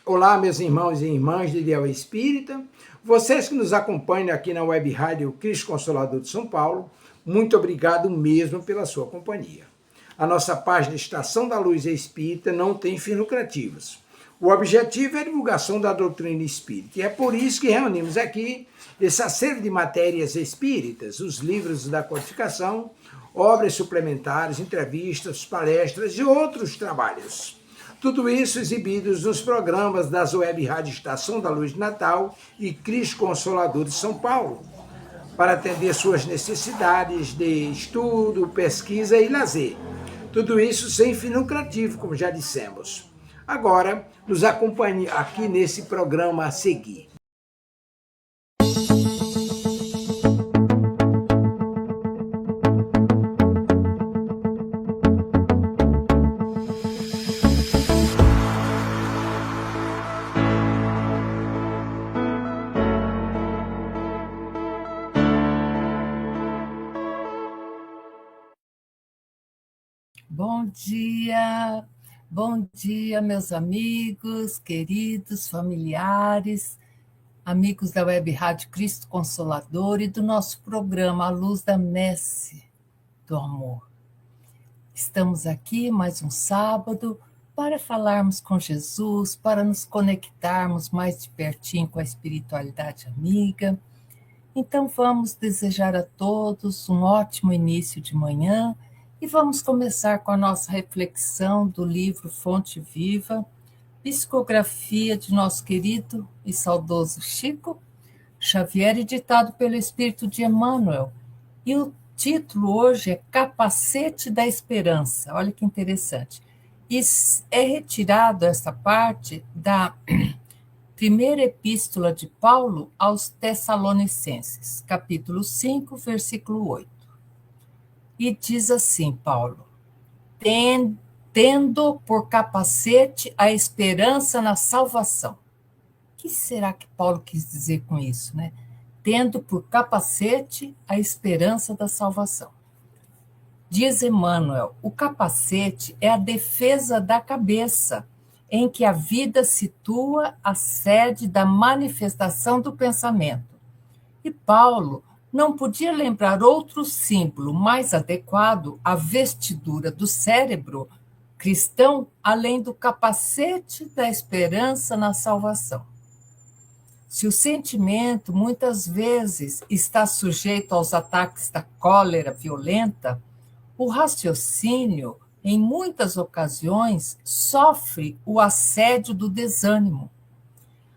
Olá, meus irmãos e irmãs de Ideal Espírita, vocês que nos acompanham aqui na Web Rádio Cristo Consolador de São Paulo, muito obrigado mesmo pela sua companhia. A nossa página Estação da Luz Espírita não tem fins lucrativos. O objetivo é a divulgação da doutrina espírita, e é por isso que reunimos aqui esse acervo de matérias espíritas, os livros da codificação, obras suplementares, entrevistas, palestras e outros trabalhos. Tudo isso exibidos nos programas das Web Rádio Estação da Luz de Natal e Cristo Consolador de São Paulo, para atender suas necessidades de estudo, pesquisa e lazer. Tudo isso sem fim lucrativo, como já dissemos. Agora, nos acompanhe aqui nesse programa a seguir. Bom dia, meus amigos, queridos, familiares, amigos da Web Rádio Cristo Consolador e do nosso programa A Luz da Messe do Amor. Estamos aqui mais um sábado para falarmos com Jesus, para nos conectarmos mais de pertinho com a espiritualidade amiga. Então vamos desejar a todos um ótimo início de manhã. E vamos começar com a nossa reflexão do livro Fonte Viva, psicografia de nosso querido e saudoso Chico Xavier, editado pelo Espírito de Emmanuel. E o título hoje é Capacete da Esperança. Olha que interessante. E é retirado esta parte da primeira epístola de Paulo aos Tessalonicenses, capítulo 5, versículo 8. E diz assim, Paulo, tendo por capacete a esperança na salvação. O que será que Paulo quis dizer com isso, né? Tendo por capacete a esperança da salvação. Diz Emmanuel, o capacete é a defesa da cabeça, em que a vida situa a sede da manifestação do pensamento. E Paulo não podia lembrar outro símbolo mais adequado à vestidura do cérebro cristão, além do capacete da esperança na salvação. Se o sentimento muitas vezes está sujeito aos ataques da cólera violenta, o raciocínio, em muitas ocasiões, sofre o assédio do desânimo,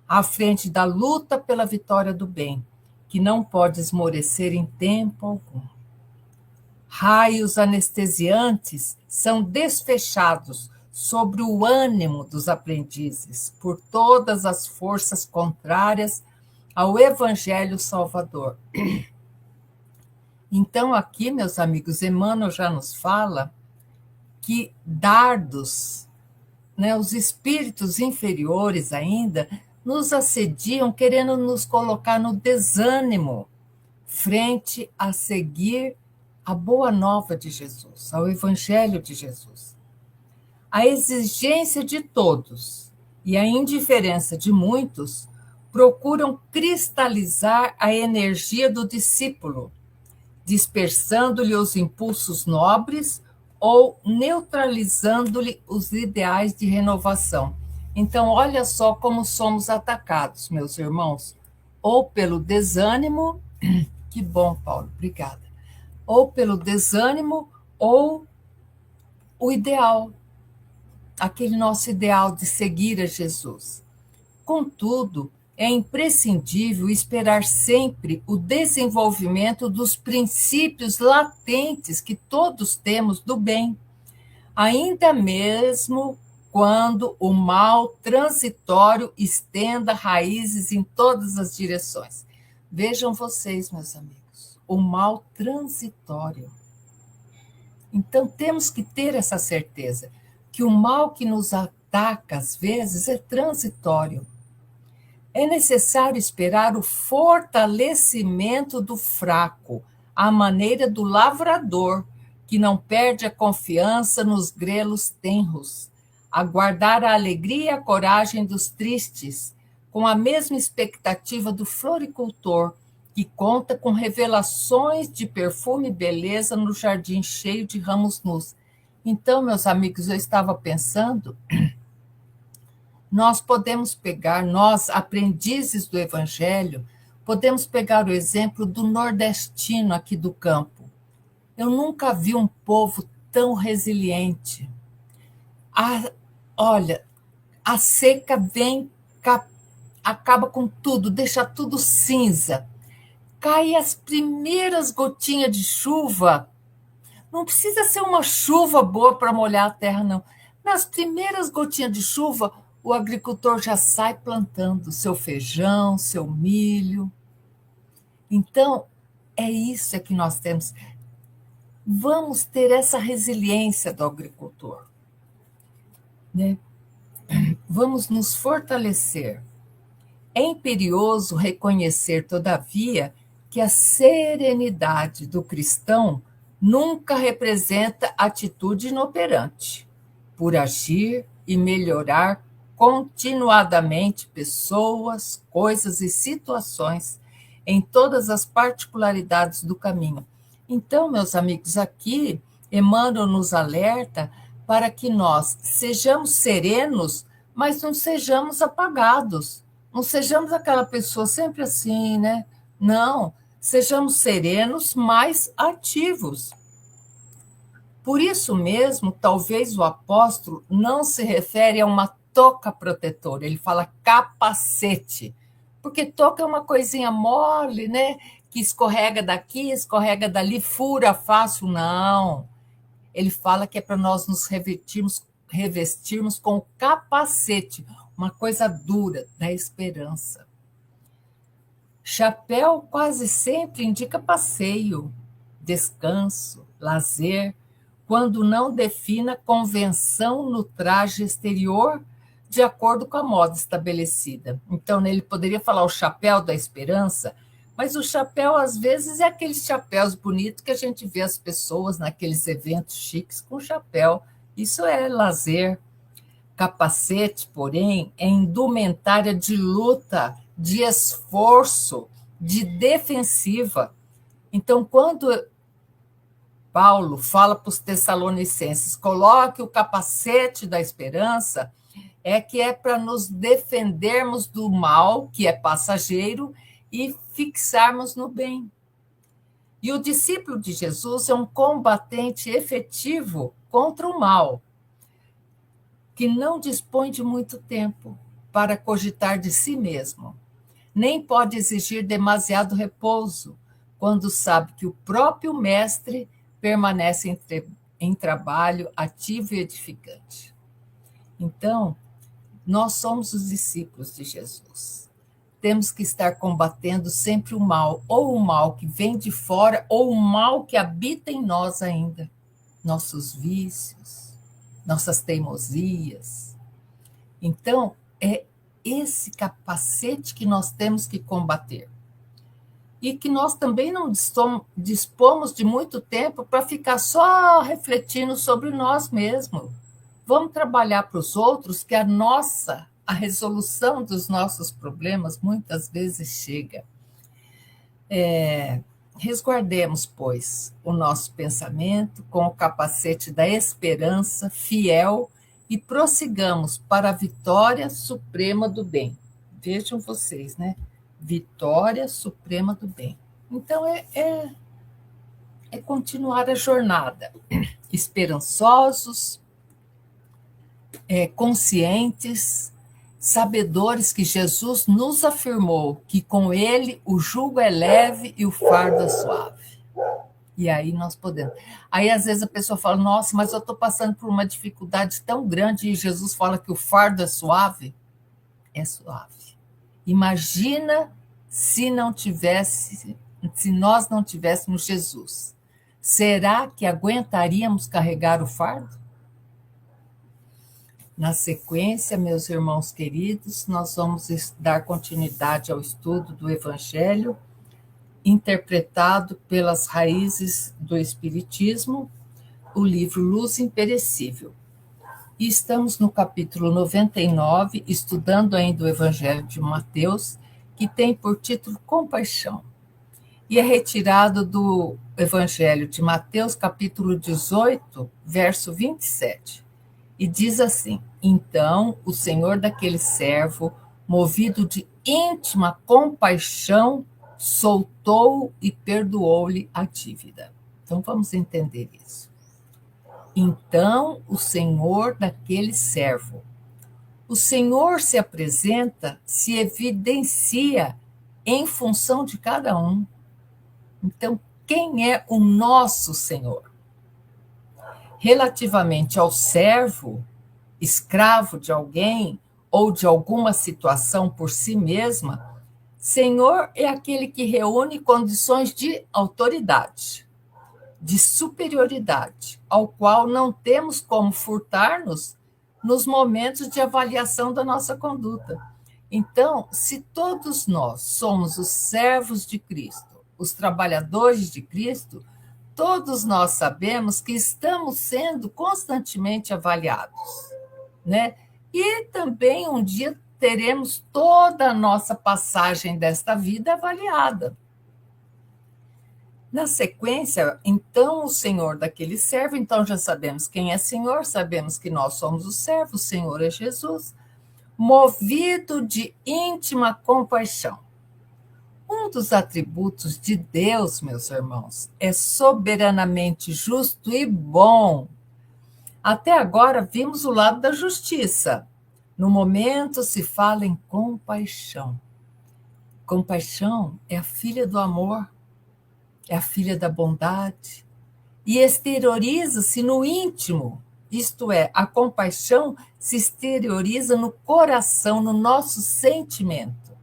à frente da luta pela vitória do bem, que não pode esmorecer em tempo algum. Raios anestesiantes são desfechados sobre o ânimo dos aprendizes por todas as forças contrárias ao Evangelho Salvador. Então, aqui, meus amigos, Emmanuel já nos fala que dardos, né, os espíritos inferiores ainda, nos assediam querendo nos colocar no desânimo frente a seguir a boa nova de Jesus, ao Evangelho de Jesus. A exigência de todos e a indiferença de muitos procuram cristalizar a energia do discípulo, dispersando-lhe os impulsos nobres ou neutralizando-lhe os ideais de renovação. Então, olha só como somos atacados, meus irmãos, ou pelo desânimo, que bom, Paulo, obrigada, ou pelo desânimo, ou o ideal, aquele nosso ideal de seguir a Jesus. Contudo, é imprescindível esperar sempre o desenvolvimento dos princípios latentes que todos temos do bem, ainda mesmo quando o mal transitório estenda raízes em todas as direções. Vejam vocês, meus amigos, o mal transitório. Então, temos que ter essa certeza, que o mal que nos ataca, às vezes, é transitório. É necessário esperar o fortalecimento do fraco, à maneira do lavrador, que não perde a confiança nos grelos tenros, aguardar a alegria e a coragem dos tristes, com a mesma expectativa do floricultor, que conta com revelações de perfume e beleza no jardim cheio de ramos nus. Então, meus amigos, eu estava pensando, nós podemos pegar, nós, aprendizes do Evangelho, podemos pegar o exemplo do nordestino aqui do campo. Eu nunca vi um povo tão resiliente. Olha, a seca vem, acaba com tudo, deixa tudo cinza. Cai as primeiras gotinhas de chuva. Não precisa ser uma chuva boa para molhar a terra, não. Nas primeiras gotinhas de chuva, o agricultor já sai plantando seu feijão, seu milho. Então, é isso que nós temos. Vamos ter essa resiliência do agricultor, né? Vamos nos fortalecer. É imperioso reconhecer, todavia, que a serenidade do cristão nunca representa atitude inoperante, por agir e melhorar continuadamente pessoas, coisas e situações em todas as particularidades do caminho. Então, meus amigos, aqui Emmanuel nos alerta para que nós sejamos serenos, mas não sejamos apagados. Não sejamos aquela pessoa sempre assim, né? Não, sejamos serenos, mas ativos. Por isso mesmo, talvez o apóstolo não se refere a uma touca protetora, ele fala capacete, porque touca é uma coisinha mole, né? Que escorrega daqui, escorrega dali, fura fácil, não. Ele fala que é para nós nos revestirmos com o capacete, uma coisa dura, da esperança. Chapéu quase sempre indica passeio, descanso, lazer, quando não defina convenção no traje exterior de acordo com a moda estabelecida. Então, ele poderia falar o chapéu da esperança, mas o chapéu, às vezes, é aqueles chapéus bonitos que a gente vê as pessoas naqueles eventos chiques com chapéu. Isso é lazer. Capacete, porém, é indumentária de luta, de esforço, de defensiva. Então, quando Paulo fala para os Tessalonicenses, coloque o capacete da esperança, é para nos defendermos do mal, que é passageiro, e fixarmos no bem. E o discípulo de Jesus é um combatente efetivo contra o mal, que não dispõe de muito tempo para cogitar de si mesmo, nem pode exigir demasiado repouso, quando sabe que o próprio mestre permanece em trabalho ativo e edificante. Então, nós somos os discípulos de Jesus. Temos que estar combatendo sempre o mal, ou o mal que vem de fora, ou o mal que habita em nós ainda. Nossos vícios, nossas teimosias. Então, é esse capacete que nós temos que combater. E que nós também não dispomos de muito tempo para ficar só refletindo sobre nós mesmos. Vamos trabalhar para os outros, que a resolução dos nossos problemas muitas vezes chega. Resguardemos, pois, o nosso pensamento com o capacete da esperança fiel e prossigamos para a vitória suprema do bem. Vejam vocês, né? Vitória suprema do bem. Então, é continuar a jornada, esperançosos, conscientes, sabedores que Jesus nos afirmou que com ele o jugo é leve e o fardo é suave. E aí nós podemos. Aí às vezes a pessoa fala, nossa, mas eu estou passando por uma dificuldade tão grande e Jesus fala que o fardo é suave. É suave. Imagina se nós não tivéssemos Jesus. Será que aguentaríamos carregar o fardo? Na sequência, meus irmãos queridos, nós vamos dar continuidade ao estudo do Evangelho, interpretado pelas raízes do Espiritismo, o livro Luz Imperecível. E estamos no capítulo 99, estudando ainda o Evangelho de Mateus, que tem por título Compaixão. E é retirado do Evangelho de Mateus, capítulo 18, verso 27. E diz assim: então o senhor daquele servo, movido de íntima compaixão, soltou e perdoou-lhe a dívida. Então vamos entender isso. Então o senhor daquele servo. O Senhor se apresenta, se evidencia em função de cada um. Então, quem é o nosso Senhor? Relativamente ao servo, escravo de alguém ou de alguma situação por si mesma, Senhor é aquele que reúne condições de autoridade, de superioridade, ao qual não temos como furtar-nos nos momentos de avaliação da nossa conduta. Então, se todos nós somos os servos de Cristo, os trabalhadores de Cristo, todos nós sabemos que estamos sendo constantemente avaliados, né? E também um dia teremos toda a nossa passagem desta vida avaliada. Na sequência, então, o Senhor daquele servo, então já sabemos quem é Senhor, sabemos que nós somos os servos, o Senhor é Jesus, movido de íntima compaixão. Um dos atributos de Deus, meus irmãos, é soberanamente justo e bom. Até agora vimos o lado da justiça. No momento se fala em compaixão. Compaixão é a filha do amor, é a filha da bondade, e exterioriza-se no íntimo, isto é, a compaixão se exterioriza no coração, no nosso sentimento.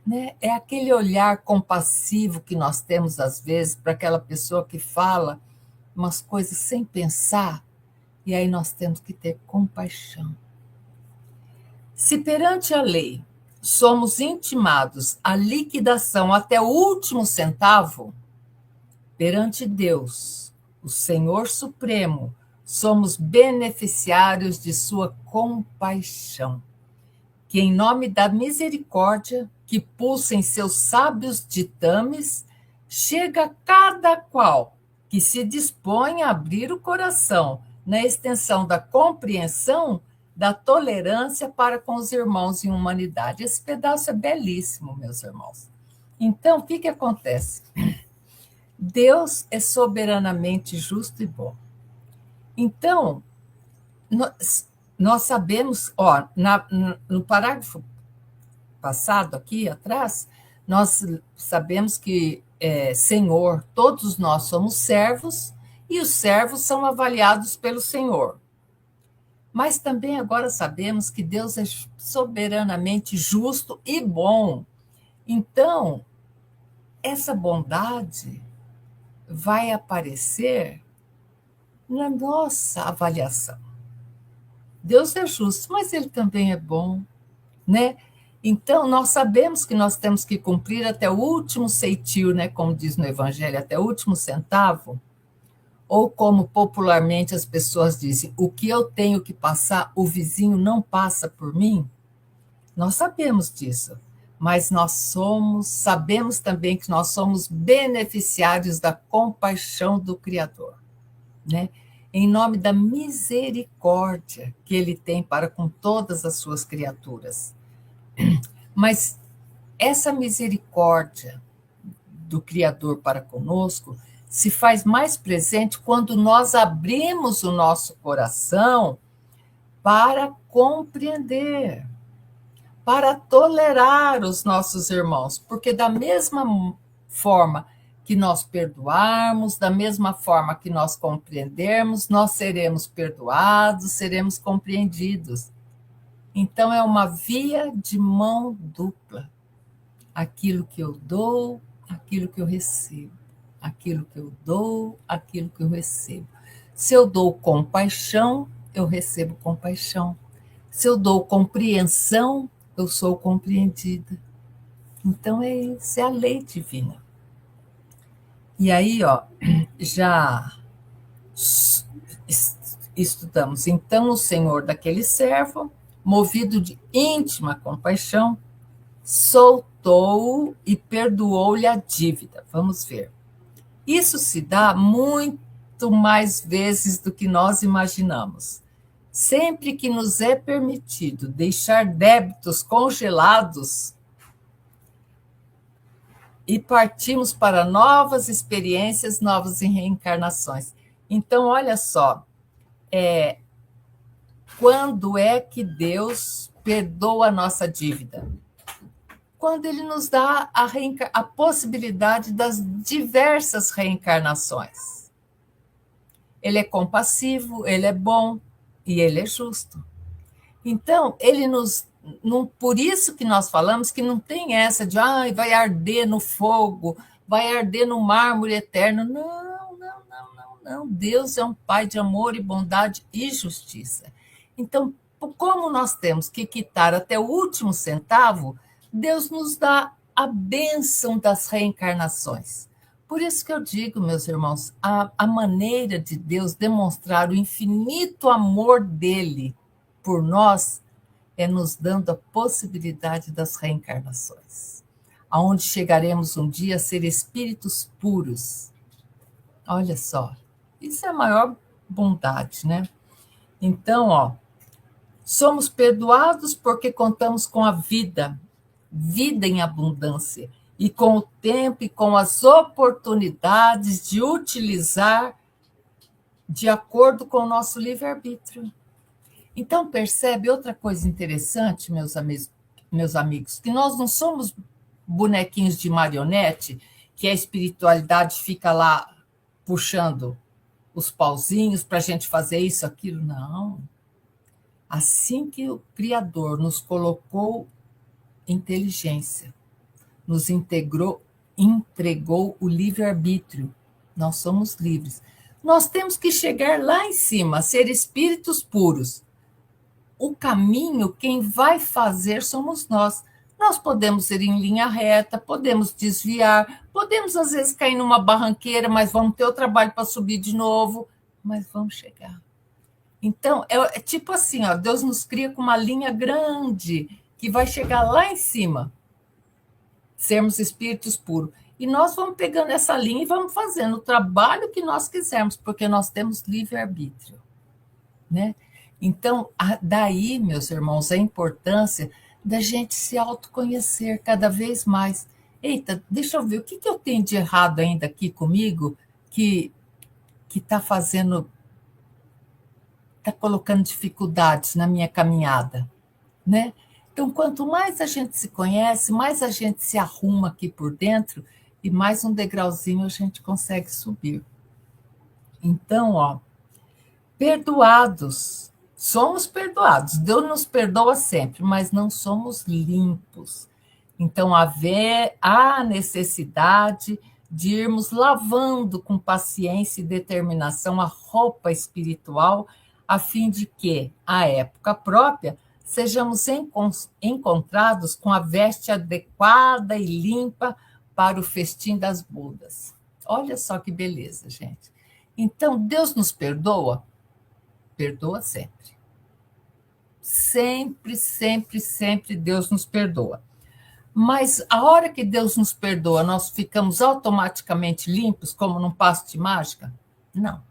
Né? É aquele olhar compassivo que nós temos, às vezes, para aquela pessoa que fala umas coisas sem pensar, e aí nós temos que ter compaixão. Se perante a lei somos intimados à liquidação até o último centavo, perante Deus, o Senhor Supremo, somos beneficiários de sua compaixão, que em nome da misericórdia que pulsa em seus sábios ditames, chega a cada qual que se dispõe a abrir o coração na extensão da compreensão, da tolerância para com os irmãos em humanidade. Esse pedaço é belíssimo, meus irmãos. Então, o que acontece? Deus é soberanamente justo e bom. Então, nós sabemos, no parágrafo passado, aqui atrás, nós sabemos que, Senhor, todos nós somos servos, e os servos são avaliados pelo Senhor. Mas também agora sabemos que Deus é soberanamente justo e bom. Então, essa bondade vai aparecer na nossa avaliação. Deus é justo, mas ele também é bom, né? Então, nós sabemos que nós temos que cumprir até o último ceitil, né? Como diz no Evangelho, até o último centavo, ou como popularmente as pessoas dizem, o que eu tenho que passar, o vizinho não passa por mim. Nós sabemos disso, mas sabemos também que nós somos beneficiários da compaixão do Criador, né? Em nome da misericórdia que ele tem para com todas as suas criaturas. Mas essa misericórdia do Criador para conosco se faz mais presente quando nós abrimos o nosso coração para compreender, para tolerar os nossos irmãos, porque da mesma forma que nós perdoarmos, da mesma forma que nós compreendermos, nós seremos perdoados, seremos compreendidos. Então, é uma via de mão dupla. Aquilo que eu dou, aquilo que eu recebo. Aquilo que eu dou, aquilo que eu recebo. Se eu dou compaixão, eu recebo compaixão. Se eu dou compreensão, eu sou compreendida. Então, isso é a lei divina. E aí, já estudamos, então o senhor daquele servo, movido de íntima compaixão, soltou-o e perdoou-lhe a dívida. Vamos ver. Isso se dá muito mais vezes do que nós imaginamos. Sempre que nos é permitido deixar débitos congelados e partimos para novas experiências, novas reencarnações. Então, olha só, quando é que Deus perdoa a nossa dívida? Quando Ele nos dá a possibilidade das diversas reencarnações. Ele é compassivo, Ele é bom e Ele é justo. Então, Ele nos... por isso que nós falamos que não tem essa de vai arder no fogo, vai arder no mármore eterno. Não. Deus é um Pai de amor e bondade e justiça. Então, como nós temos que quitar até o último centavo, Deus nos dá a bênção das reencarnações. Por isso que eu digo, meus irmãos, a maneira de Deus demonstrar o infinito amor dele por nós é nos dando a possibilidade das reencarnações, aonde chegaremos um dia a ser espíritos puros. Olha só, isso é a maior bondade, né? Então, somos perdoados porque contamos com a vida em abundância, e com o tempo e com as oportunidades de utilizar de acordo com o nosso livre-arbítrio. Então, percebe outra coisa interessante, meus amigos, que nós não somos bonequinhos de marionete, que a espiritualidade fica lá puxando os pauzinhos para a gente fazer isso, aquilo. Não. Assim que o Criador nos colocou inteligência, nos entregou o livre-arbítrio, nós somos livres. Nós temos que chegar lá em cima, ser espíritos puros. O caminho, quem vai fazer somos nós. Nós podemos ir em linha reta, podemos desviar, podemos às vezes cair numa barranqueira, mas vamos ter o trabalho para subir de novo, mas vamos chegar. Então, é tipo assim, Deus nos cria com uma linha grande, que vai chegar lá em cima, sermos espíritos puros. E nós vamos pegando essa linha e vamos fazendo o trabalho que nós quisermos, porque nós temos livre-arbítrio, né? Então, daí, meus irmãos, a importância da gente se autoconhecer cada vez mais. Eita, deixa eu ver, o que eu tenho de errado ainda aqui comigo que está fazendo, está colocando dificuldades na minha caminhada, né? Então, quanto mais a gente se conhece, mais a gente se arruma aqui por dentro e mais um degrauzinho a gente consegue subir. Então, perdoados, somos perdoados, Deus nos perdoa sempre, mas não somos limpos. Então, há necessidade de irmos lavando com paciência e determinação a roupa espiritual, a fim de que, à época própria, sejamos encontrados com a veste adequada e limpa para o festim das bodas. Olha só que beleza, gente. Então, Deus nos perdoa? Perdoa sempre. Sempre, sempre, sempre Deus nos perdoa. Mas a hora que Deus nos perdoa, nós ficamos automaticamente limpos, como num passo de mágica? Não.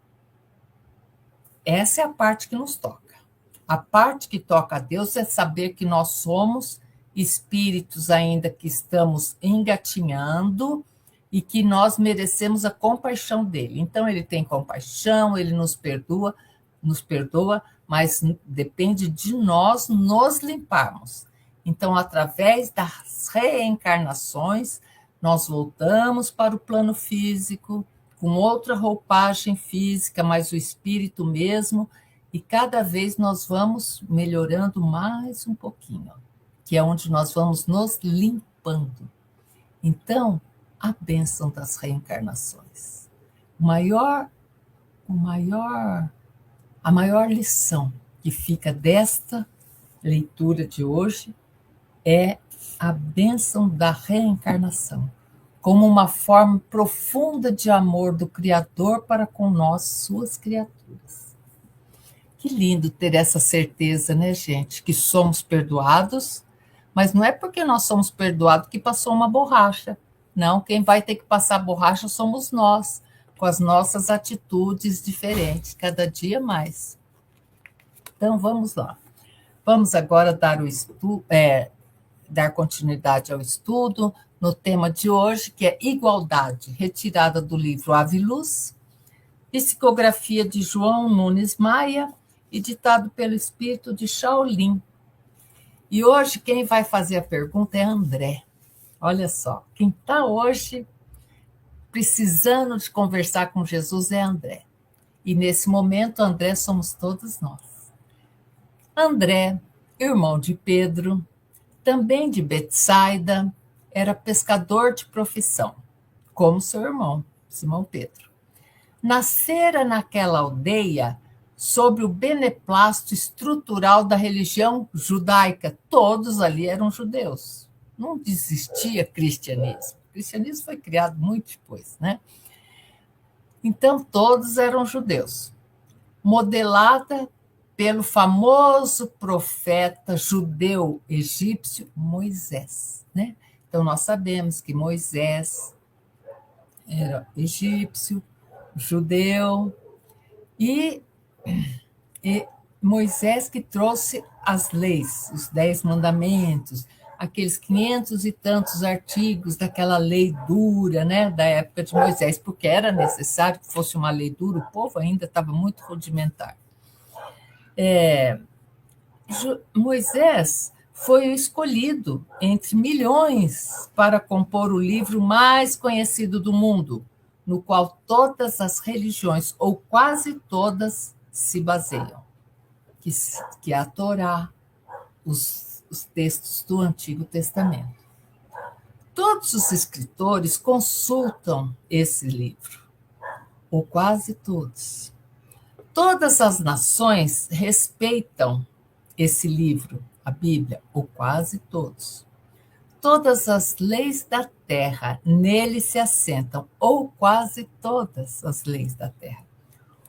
Essa é a parte que nos toca. A parte que toca a Deus é saber que nós somos espíritos ainda que estamos engatinhando e que nós merecemos a compaixão dele. Então, ele tem compaixão, ele nos perdoa, mas depende de nós nos limparmos. Então, através das reencarnações, nós voltamos para o plano físico, com outra roupagem física, mas o espírito mesmo, e cada vez nós vamos melhorando mais um pouquinho, que é onde nós vamos nos limpando. Então, a bênção das reencarnações. A maior lição que fica desta leitura de hoje é a bênção da reencarnação, como uma forma profunda de amor do Criador para com nós, suas criaturas. Que lindo ter essa certeza, né, gente? Que somos perdoados, mas não é porque nós somos perdoados que passou uma borracha. Não, quem vai ter que passar borracha somos nós, com as nossas atitudes diferentes, cada dia mais. Então, vamos lá. Vamos agora dar continuidade ao estudo no tema de hoje, que é igualdade, retirada do livro Ave Luz, psicografia de João Nunes Maia e ditado pelo espírito de Shaolin. E hoje quem vai fazer a pergunta é André. Olha só, quem está hoje precisando de conversar com Jesus é André. E nesse momento, André somos todos nós. André, irmão de Pedro, também de Betsaida, era pescador de profissão, como seu irmão, Simão Pedro. Nascera naquela aldeia sob o beneplácito estrutural da religião judaica. Todos ali eram judeus. Não existia cristianismo. O cristianismo foi criado muito depois, né? Então, todos eram judeus. Modelada pelo famoso profeta judeu egípcio Moisés, né? Então, nós sabemos que Moisés era egípcio, judeu, e Moisés que trouxe as leis, os 10 mandamentos, aqueles 500 e tantos artigos daquela lei dura, né, da época de Moisés, porque era necessário que fosse uma lei dura, o povo ainda estava muito rudimentar. Moisés foi o escolhido entre milhões para compor o livro mais conhecido do mundo, no qual todas as religiões, ou quase todas, se baseiam, que é a Torá, os textos do Antigo Testamento. Todos os escritores consultam esse livro, ou quase todos. Todas as nações respeitam esse livro, a Bíblia, ou quase todos. Todas as leis da terra nele se assentam, ou quase todas as leis da terra.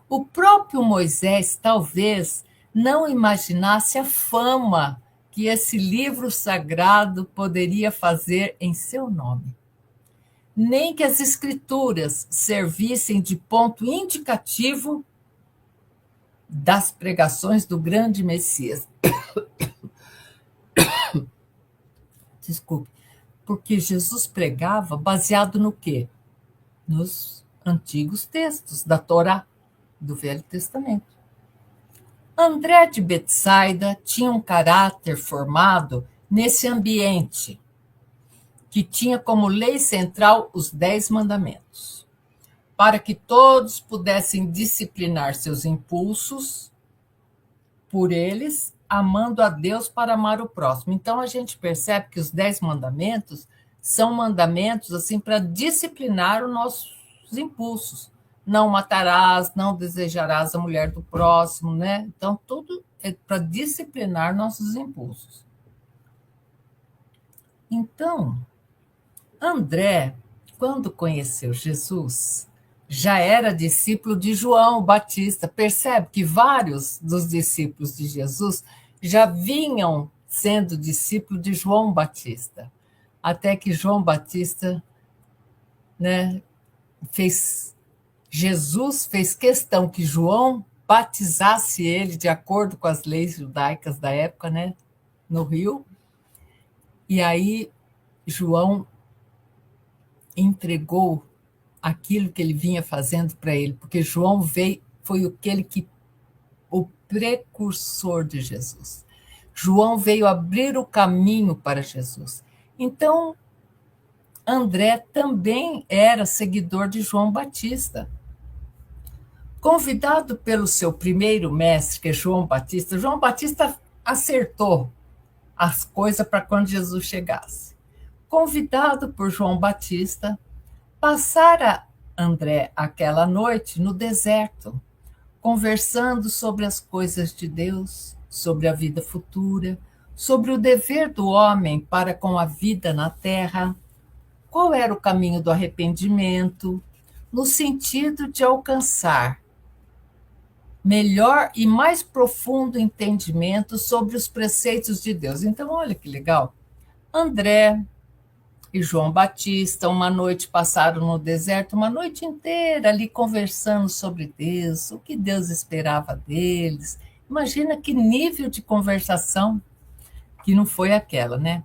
O próprio Moisés talvez não imaginasse a fama que esse livro sagrado poderia fazer em seu nome. Nem que as escrituras servissem de ponto indicativo das pregações do grande Messias. Desculpe. Porque Jesus pregava baseado no quê? Nos antigos textos da Torá, do Velho Testamento. André de Betsaida tinha um caráter formado nesse ambiente, que tinha como lei central os 10 mandamentos, para que todos pudessem disciplinar seus impulsos por eles, amando a Deus para amar o próximo. Então, a gente percebe que os 10 mandamentos são mandamentos assim para disciplinar os nossos impulsos. Não matarás, não desejarás a mulher do próximo, né? Então, tudo é para disciplinar nossos impulsos. Então, André, quando conheceu Jesus, já era discípulo de João Batista. Percebe que vários dos discípulos de Jesus já vinham sendo discípulos de João Batista. Até que João Batista, né, Jesus fez questão que João batizasse ele de acordo com as leis judaicas da época, né, no rio. E aí João entregou aquilo que ele vinha fazendo para ele, porque João foi o precursor de Jesus. João veio abrir o caminho para Jesus. Então, André também era seguidor de João Batista. Convidado pelo seu primeiro mestre, que é João Batista acertou as coisas para quando Jesus chegasse. Convidado por João Batista, passara André aquela noite no deserto, conversando sobre as coisas de Deus, sobre a vida futura, sobre o dever do homem para com a vida na terra, qual era o caminho do arrependimento, no sentido de alcançar melhor e mais profundo entendimento sobre os preceitos de Deus. Então, olha que legal. André e João Batista, uma noite passaram no deserto, uma noite inteira ali conversando sobre Deus, o que Deus esperava deles. Imagina que nível de conversação que não foi aquela, né?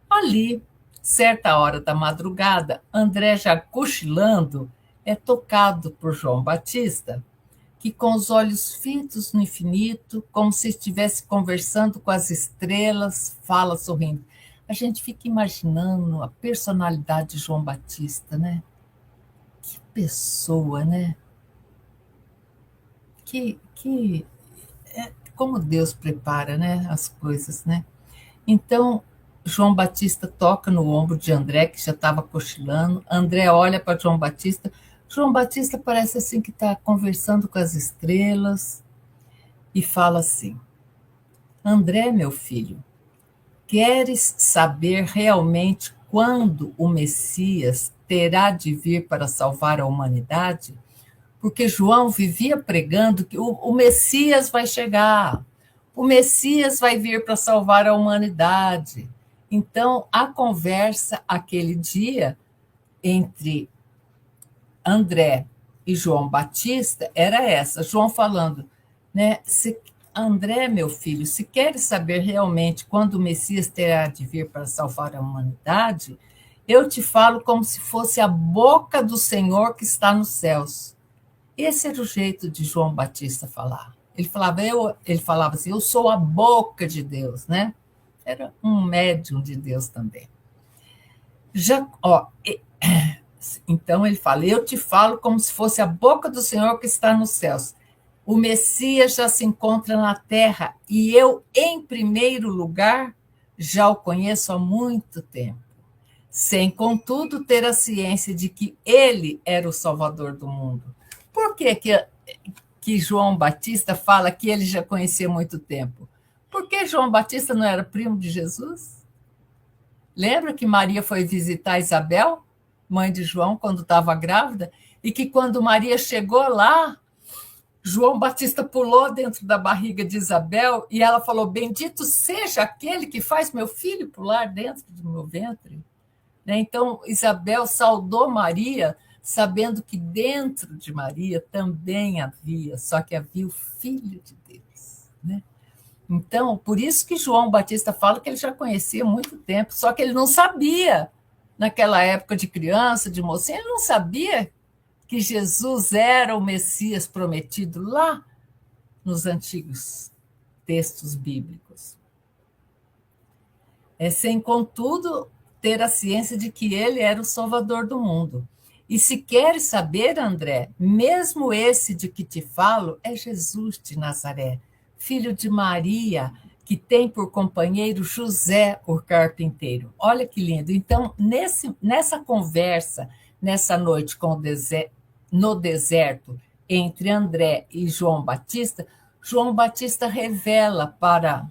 Ali, certa hora da madrugada, André, já cochilando, é tocado por João Batista, que com os olhos fitos no infinito, como se estivesse conversando com as estrelas, fala sorrindo. A gente fica imaginando a personalidade de João Batista, né? Que pessoa, né? Que como Deus prepara, né, as coisas, né? Então, João Batista toca no ombro de André, que já estava cochilando. André olha para João Batista. João Batista parece assim que está conversando com as estrelas e fala assim: André, meu filho, queres saber realmente quando o Messias terá de vir para salvar a humanidade? Porque João vivia pregando que o Messias vai chegar, o Messias vai vir para salvar a humanidade. Então, a conversa aquele dia entre André e João Batista era essa. João falando, né? André, meu filho, se queres saber realmente quando o Messias terá de vir para salvar a humanidade, eu te falo como se fosse a boca do Senhor que está nos céus. Esse era o jeito de João Batista falar. Ele falava assim, eu sou a boca de Deus, né? Era um médium de Deus também. Então ele fala, eu te falo como se fosse a boca do Senhor que está nos céus. O Messias já se encontra na terra e eu, em primeiro lugar, já o conheço há muito tempo, sem, contudo, ter a ciência de que ele era o Salvador do mundo. Por que João Batista fala que ele já conhecia há muito tempo? Porque João Batista não era primo de Jesus? Lembra que Maria foi visitar Isabel, mãe de João, quando estava grávida? E que quando Maria chegou lá, João Batista pulou dentro da barriga de Isabel e ela falou, bendito seja aquele que faz meu filho pular dentro do meu ventre. Então, Isabel saudou Maria, sabendo que dentro de Maria também havia, só que havia o Filho de Deus, né? Então, por isso que João Batista fala que ele já conhecia há muito tempo, só que ele não sabia, naquela época de criança, de mocinha, ele não sabia que Jesus era o Messias prometido lá nos antigos textos bíblicos. Sem, contudo, ter a ciência de que ele era o Salvador do mundo. E se queres saber, André, mesmo esse de que te falo é Jesus de Nazaré, filho de Maria, que tem por companheiro José, o carpinteiro. Olha que lindo. Então, nessa conversa, nessa noite no deserto, entre André e João Batista revela para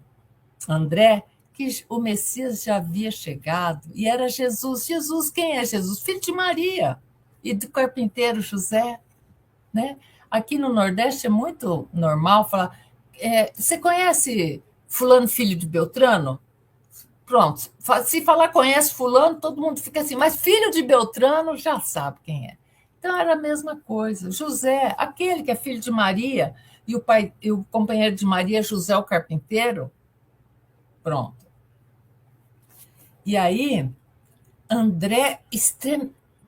André que o Messias já havia chegado e era Jesus. Jesus, quem é Jesus? Filho de Maria e do carpinteiro José, né? Aqui no Nordeste é muito normal falar, você conhece fulano filho de Beltrano? Pronto, se falar conhece fulano, todo mundo fica assim, mas filho de Beltrano já sabe quem é. Então era a mesma coisa. José, aquele que é filho de Maria, e o companheiro de Maria, José o carpinteiro, pronto. E aí,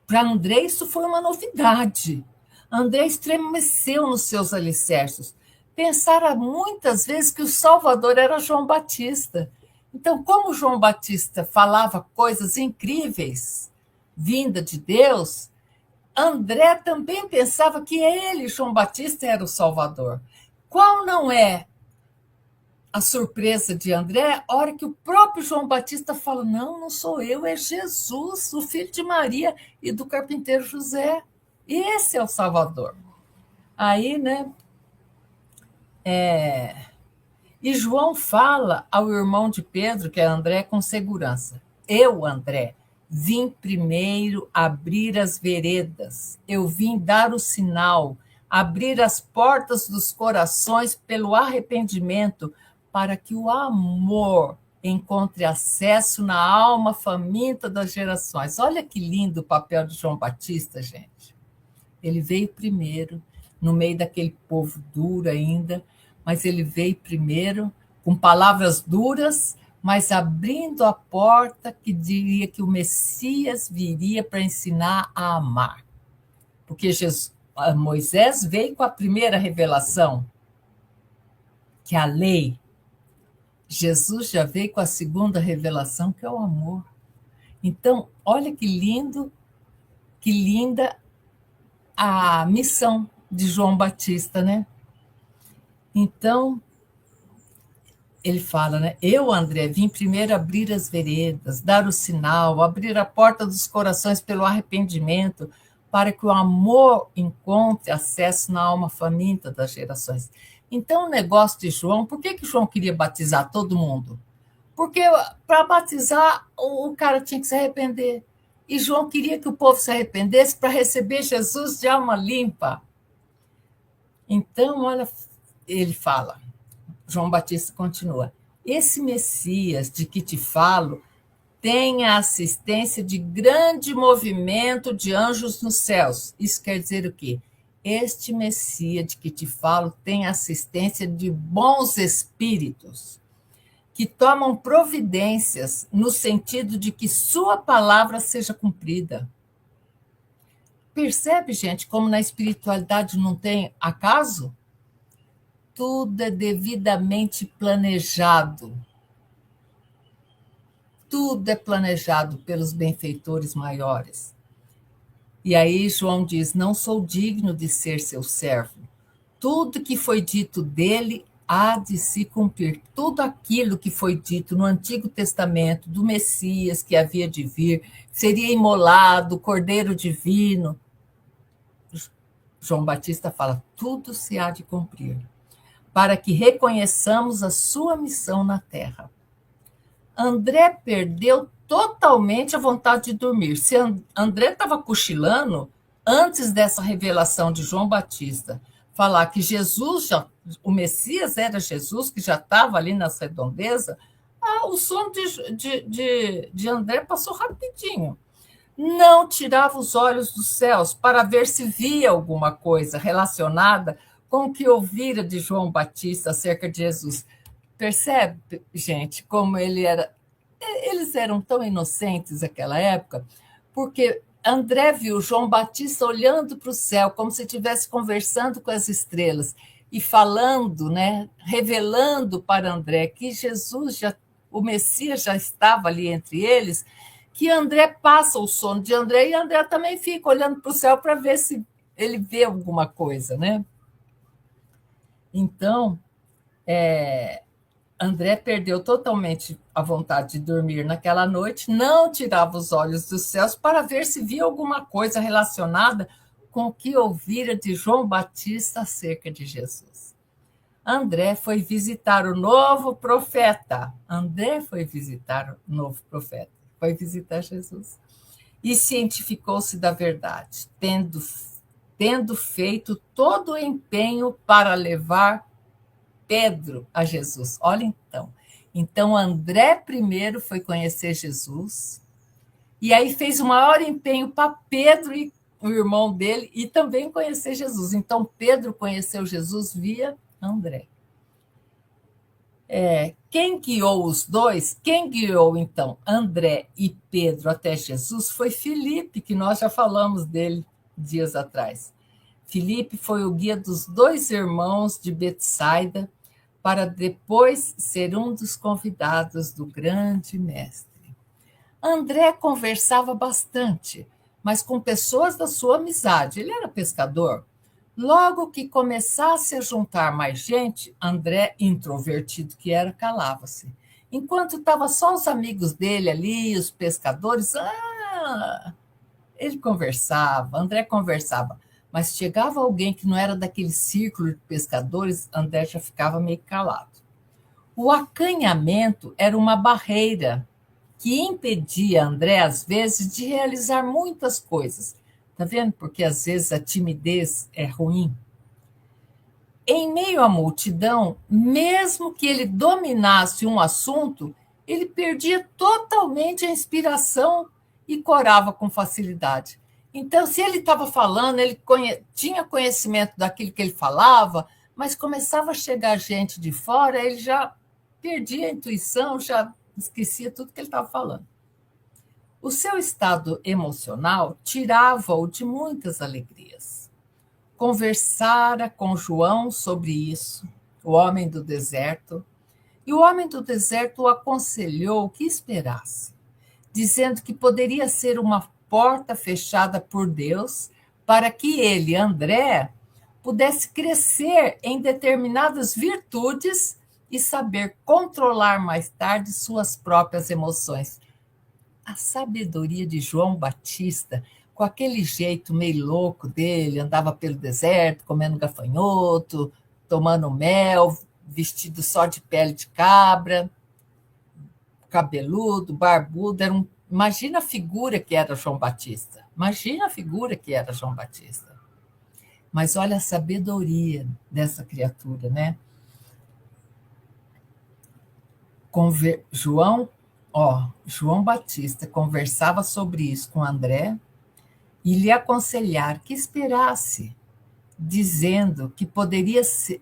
para André isso foi uma novidade. André estremeceu nos seus alicerces. Pensara muitas vezes que o Salvador era João Batista. Então, como João Batista falava coisas incríveis, vinda de Deus, André também pensava que ele, João Batista, era o Salvador. Qual não é a surpresa de André, a hora que o próprio João Batista fala, não sou eu, é Jesus, o filho de Maria e do carpinteiro José. Esse é o Salvador. Aí, né? E João fala ao irmão de Pedro, que é André, com segurança. Eu, André, vim primeiro abrir as veredas. Eu vim dar o sinal, abrir as portas dos corações pelo arrependimento, para que o amor encontre acesso na alma faminta das gerações. Olha que lindo o papel de João Batista, gente. Ele veio primeiro, no meio daquele povo duro ainda, mas ele veio primeiro com palavras duras, mas abrindo a porta que diria que o Messias viria para ensinar a amar. Porque Moisés veio com a primeira revelação, que é a lei. Jesus já veio com a segunda revelação, que é o amor. Então, olha que lindo, que linda a missão de João Batista, né? Então, ele fala, né? Eu, André, vim primeiro abrir as veredas, dar o sinal, abrir a porta dos corações pelo arrependimento, para que o amor encontre acesso na alma faminta das gerações. Então, o negócio de João, por que João queria batizar todo mundo? Porque para batizar, o cara tinha que se arrepender. E João queria que o povo se arrependesse para receber Jesus de alma limpa. Então, olha, ele fala, João Batista continua, esse Messias de que te falo tem a assistência de grande movimento de anjos nos céus. Isso quer dizer o quê? Este Messias de que te falo tem assistência de bons espíritos que tomam providências no sentido de que sua palavra seja cumprida. Percebe, gente, como na espiritualidade não tem acaso? Tudo é devidamente planejado. Tudo é planejado pelos benfeitores maiores. E aí João diz, não sou digno de ser seu servo. Tudo que foi dito dele há de se cumprir. Tudo aquilo que foi dito no Antigo Testamento, do Messias que havia de vir, seria imolado, Cordeiro Divino. João Batista fala, tudo se há de cumprir, para que reconheçamos a sua missão na terra. André perdeu totalmente a vontade de dormir. Se André estava cochilando antes dessa revelação de João Batista, falar que Jesus, o Messias era Jesus, que já estava ali nas redondezas, o sono de André passou rapidinho. Não tirava os olhos dos céus para ver se via alguma coisa relacionada com o que ouvira de João Batista acerca de Jesus. Percebe, gente, como eles eram tão inocentes naquela época, porque André viu João Batista olhando para o céu, como se estivesse conversando com as estrelas, e falando, né, revelando para André que Jesus, o Messias já estava ali entre eles, que André passa o sono de André, e André também fica olhando para o céu para ver se ele vê alguma coisa, né? Então, André perdeu totalmente a vontade de dormir naquela noite, não tirava os olhos dos céus para ver se via alguma coisa relacionada com o que ouvira de João Batista acerca de Jesus. André foi visitar o novo profeta. Foi visitar Jesus. E cientificou-se da verdade, tendo feito todo o empenho para levar Pedro a Jesus. Olha então. Então, André primeiro foi conhecer Jesus, e aí fez o maior empenho para Pedro e o irmão dele e também conhecer Jesus. Então, Pedro conheceu Jesus via André. Quem guiou os dois, quem guiou, então, André e Pedro até Jesus foi Filipe, que nós já falamos dele dias atrás. Filipe foi o guia dos dois irmãos de Betsaida, para depois ser um dos convidados do grande mestre. André conversava bastante, mas com pessoas da sua amizade. Ele era pescador. Logo que começasse a juntar mais gente, André, introvertido que era, calava-se. Enquanto estavam só os amigos dele ali, os pescadores, ele conversava, André conversava. Mas chegava alguém que não era daquele círculo de pescadores, André já ficava meio calado. O acanhamento era uma barreira que impedia André, às vezes, de realizar muitas coisas. Está vendo? Porque, às vezes, a timidez é ruim. em meio à multidão, mesmo que ele dominasse um assunto, ele perdia totalmente a inspiração e corava com facilidade. Então, se ele estava falando, ele tinha conhecimento daquilo que ele falava, mas começava a chegar gente de fora, ele já perdia a intuição, já esquecia tudo que ele estava falando. O seu estado emocional tirava-o de muitas alegrias. Conversara com João sobre isso, o homem do deserto, e o homem do deserto o aconselhou que esperasse, dizendo que poderia ser uma porta fechada por Deus para que ele, André, pudesse crescer em determinadas virtudes e saber controlar mais tarde suas próprias emoções. A sabedoria de João Batista, com aquele jeito meio louco dele, andava pelo deserto, comendo gafanhoto, tomando mel, vestido só de pele de cabra, cabeludo, barbudo, imagina a figura que era João Batista. Imagina a figura que era João Batista. Mas olha a sabedoria dessa criatura, né? João Batista conversava sobre isso com André e lhe aconselhar que esperasse, dizendo que poderia ser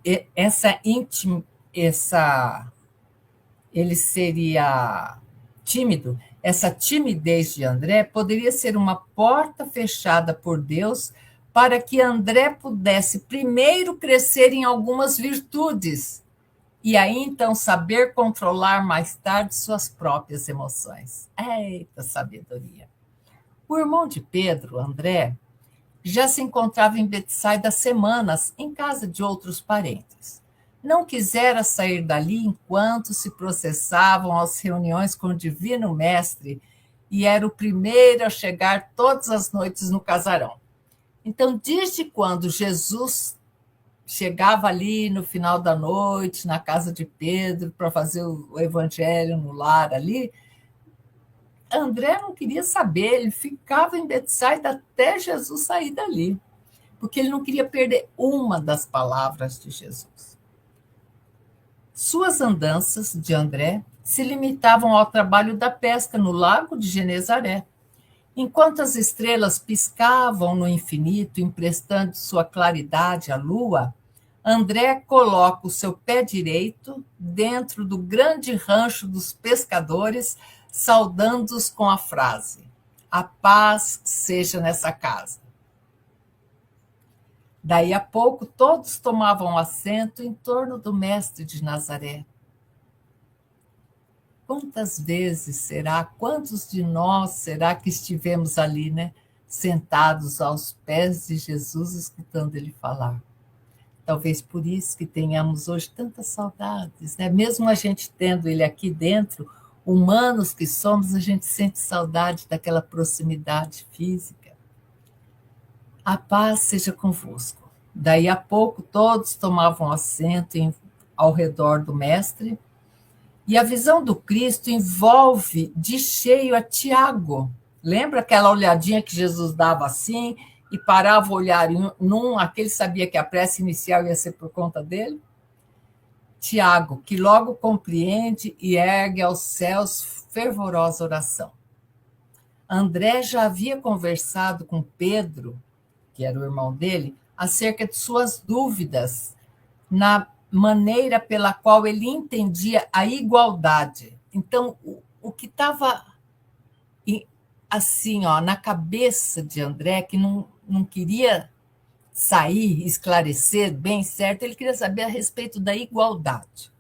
ele seria tímido. Essa timidez de André poderia ser uma porta fechada por Deus para que André pudesse primeiro crescer em algumas virtudes e aí então saber controlar mais tarde suas próprias emoções. Eita sabedoria! O irmão de Pedro, André, já se encontrava em Betsaida há semanas, em casa de outros parentes. Não quisera sair dali enquanto se processavam as reuniões com o Divino Mestre e era o primeiro a chegar todas as noites no casarão. Então, desde quando Jesus chegava ali no final da noite, na casa de Pedro, para fazer o evangelho no lar ali, André não queria saber, ele ficava em Betsaida até Jesus sair dali, porque ele não queria perder uma das palavras de Jesus. Suas andanças de André se limitavam ao trabalho da pesca no lago de Genezaré. Enquanto as estrelas piscavam no infinito, emprestando sua claridade à lua, André coloca o seu pé direito dentro do grande rancho dos pescadores, saudando-os com a frase: "A paz seja nessa casa". Daí a pouco, todos tomavam assento em torno do mestre de Nazaré. Quantos de nós será que estivemos ali, né? Sentados aos pés de Jesus, escutando ele falar. Talvez por isso que tenhamos hoje tantas saudades, né? Mesmo a gente tendo ele aqui dentro, humanos que somos, a gente sente saudade daquela proximidade física. A paz seja convosco. Daí a pouco todos tomavam assento ao redor do mestre, e a visão do Cristo envolve de cheio a Tiago. Lembra aquela olhadinha que Jesus dava assim e parava o olhar num, aquele sabia que a prece inicial ia ser por conta dele? Tiago, que logo compreende e ergue aos céus fervorosa oração. André já havia conversado com Pedro, que era o irmão dele, acerca de suas dúvidas na maneira pela qual ele entendia a igualdade. Então, o que estava assim, na cabeça de André, que não queria sair, esclarecer bem certo, ele queria saber a respeito da igualdade.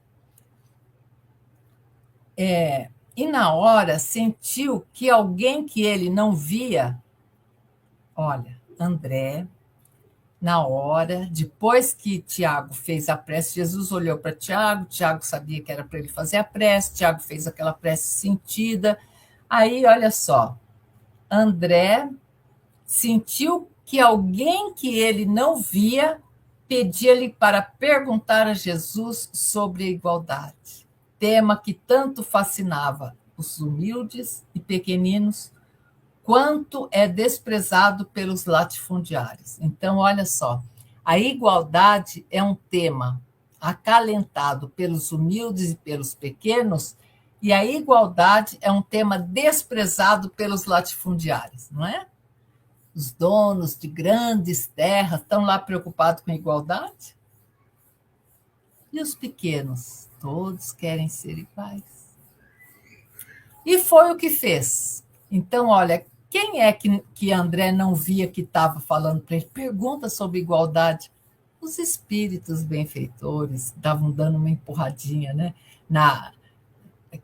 E na hora sentiu que alguém que ele não via, olha, André, na hora, depois que Tiago fez a prece, Jesus olhou para Tiago, Tiago sabia que era para ele fazer a prece, Tiago fez aquela prece sentida. Aí, olha só, André sentiu que alguém que ele não via pedia-lhe para perguntar a Jesus sobre a igualdade, tema que tanto fascinava os humildes e pequeninos, quanto é desprezado pelos latifundiários. Então, olha só, A igualdade é um tema acalentado pelos humildes e pelos pequenos, e a igualdade é um tema desprezado pelos latifundiários, não é? Os donos de grandes terras estão lá preocupados com igualdade? E os pequenos? Todos querem ser iguais. E foi o que fez. Então, olha, quem é que André não via que estava falando para ele? Pergunta sobre igualdade. Os espíritos benfeitores estavam dando uma empurradinha, né?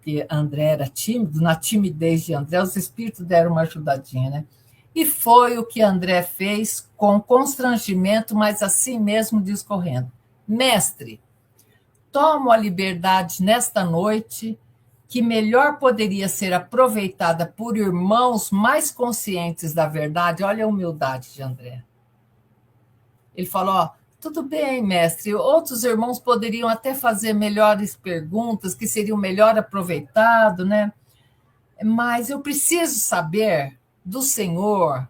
Que André era tímido, na timidez de André, os espíritos deram uma ajudadinha, né? E foi o que André fez com constrangimento, mas assim mesmo discorrendo. Mestre, tomo a liberdade nesta noite, que melhor poderia ser aproveitada por irmãos mais conscientes da verdade. Olha a humildade de André. Ele falou, ó, tudo bem, mestre, outros irmãos poderiam até fazer melhores perguntas, que seriam melhor aproveitado, né? Mas eu preciso saber do Senhor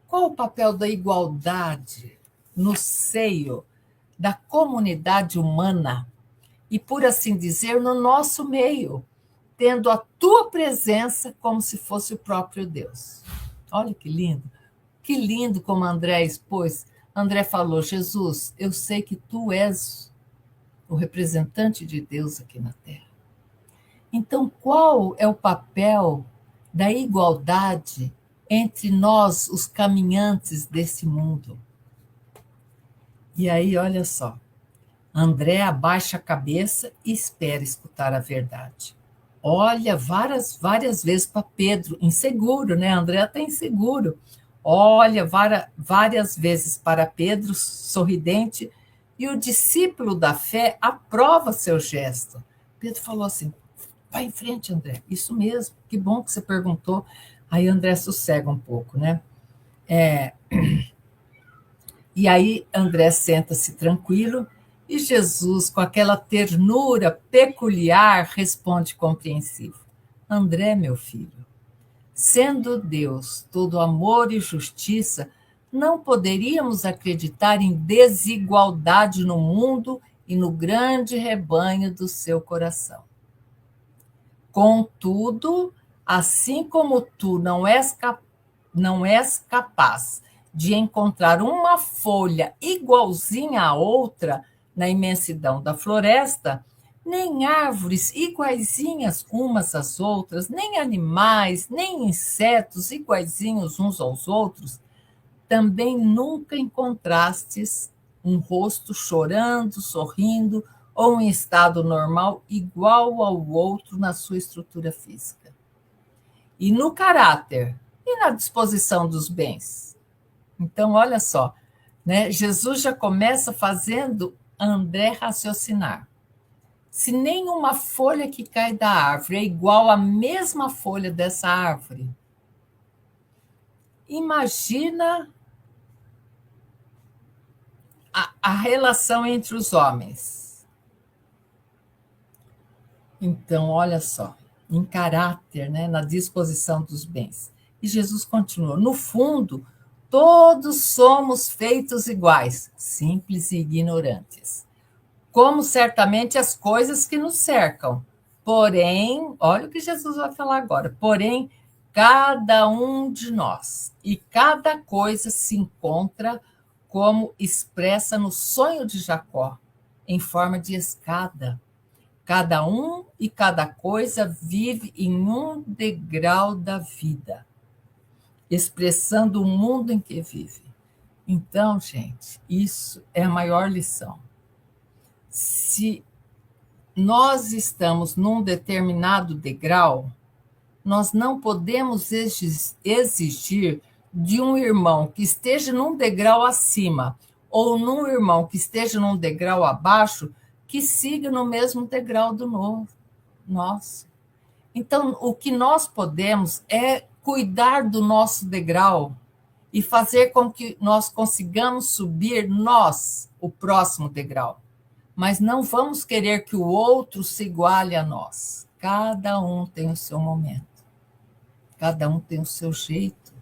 qual o papel da igualdade no seio da comunidade humana e, por assim dizer, no nosso meio, tendo a tua presença como se fosse o próprio Deus. Olha que lindo como André expôs. André falou, Jesus, eu sei que tu és o representante de Deus aqui na Terra. Então, qual é o papel da igualdade entre nós, os caminhantes desse mundo? E aí, olha só, André abaixa a cabeça e espera escutar a verdade. Olha várias vezes para Pedro, inseguro, né? André está inseguro. Olha várias vezes para Pedro, sorridente, e o discípulo da fé aprova seu gesto. Pedro falou assim, vai em frente, André. Isso mesmo, que bom que você perguntou. Aí André sossega um pouco, né? E aí André senta-se tranquilo e Jesus, com aquela ternura peculiar, responde compreensivo. André, meu filho, sendo Deus todo amor e justiça, não poderíamos acreditar em desigualdade no mundo e no grande rebanho do seu coração. Contudo, assim como tu não és capaz de encontrar uma folha igualzinha à outra na imensidão da floresta, nem árvores iguaizinhas umas às outras, nem animais, nem insetos iguaizinhos uns aos outros, também nunca encontrastes um rosto chorando, sorrindo, ou em estado normal igual ao outro na sua estrutura física. E no caráter, e na disposição dos bens. Então, olha só, né? Jesus já começa fazendo André raciocinar. Se nenhuma folha que cai da árvore é igual à mesma folha dessa árvore, imagina a relação entre os homens. Então, olha só, em caráter, né, na disposição dos bens. E Jesus continua, no fundo, todos somos feitos iguais, simples e ignorantes, como certamente as coisas que nos cercam. Porém, olha o que Jesus vai falar agora, porém, cada um de nós e cada coisa se encontra como expressa no sonho de Jacó, em forma de escada. Cada um e cada coisa vive em um degrau da vida, expressando o mundo em que vive. Então, gente, isso é a maior lição. Se nós estamos num determinado degrau, nós não podemos exigir de um irmão que esteja num degrau acima ou num irmão que esteja num degrau abaixo que siga no mesmo degrau do nosso. Então, o que nós podemos é cuidar do nosso degrau e fazer com que nós consigamos subir o próximo degrau. Mas não vamos querer que o outro se iguale a nós. Cada um tem o seu momento. Cada um tem o seu jeito.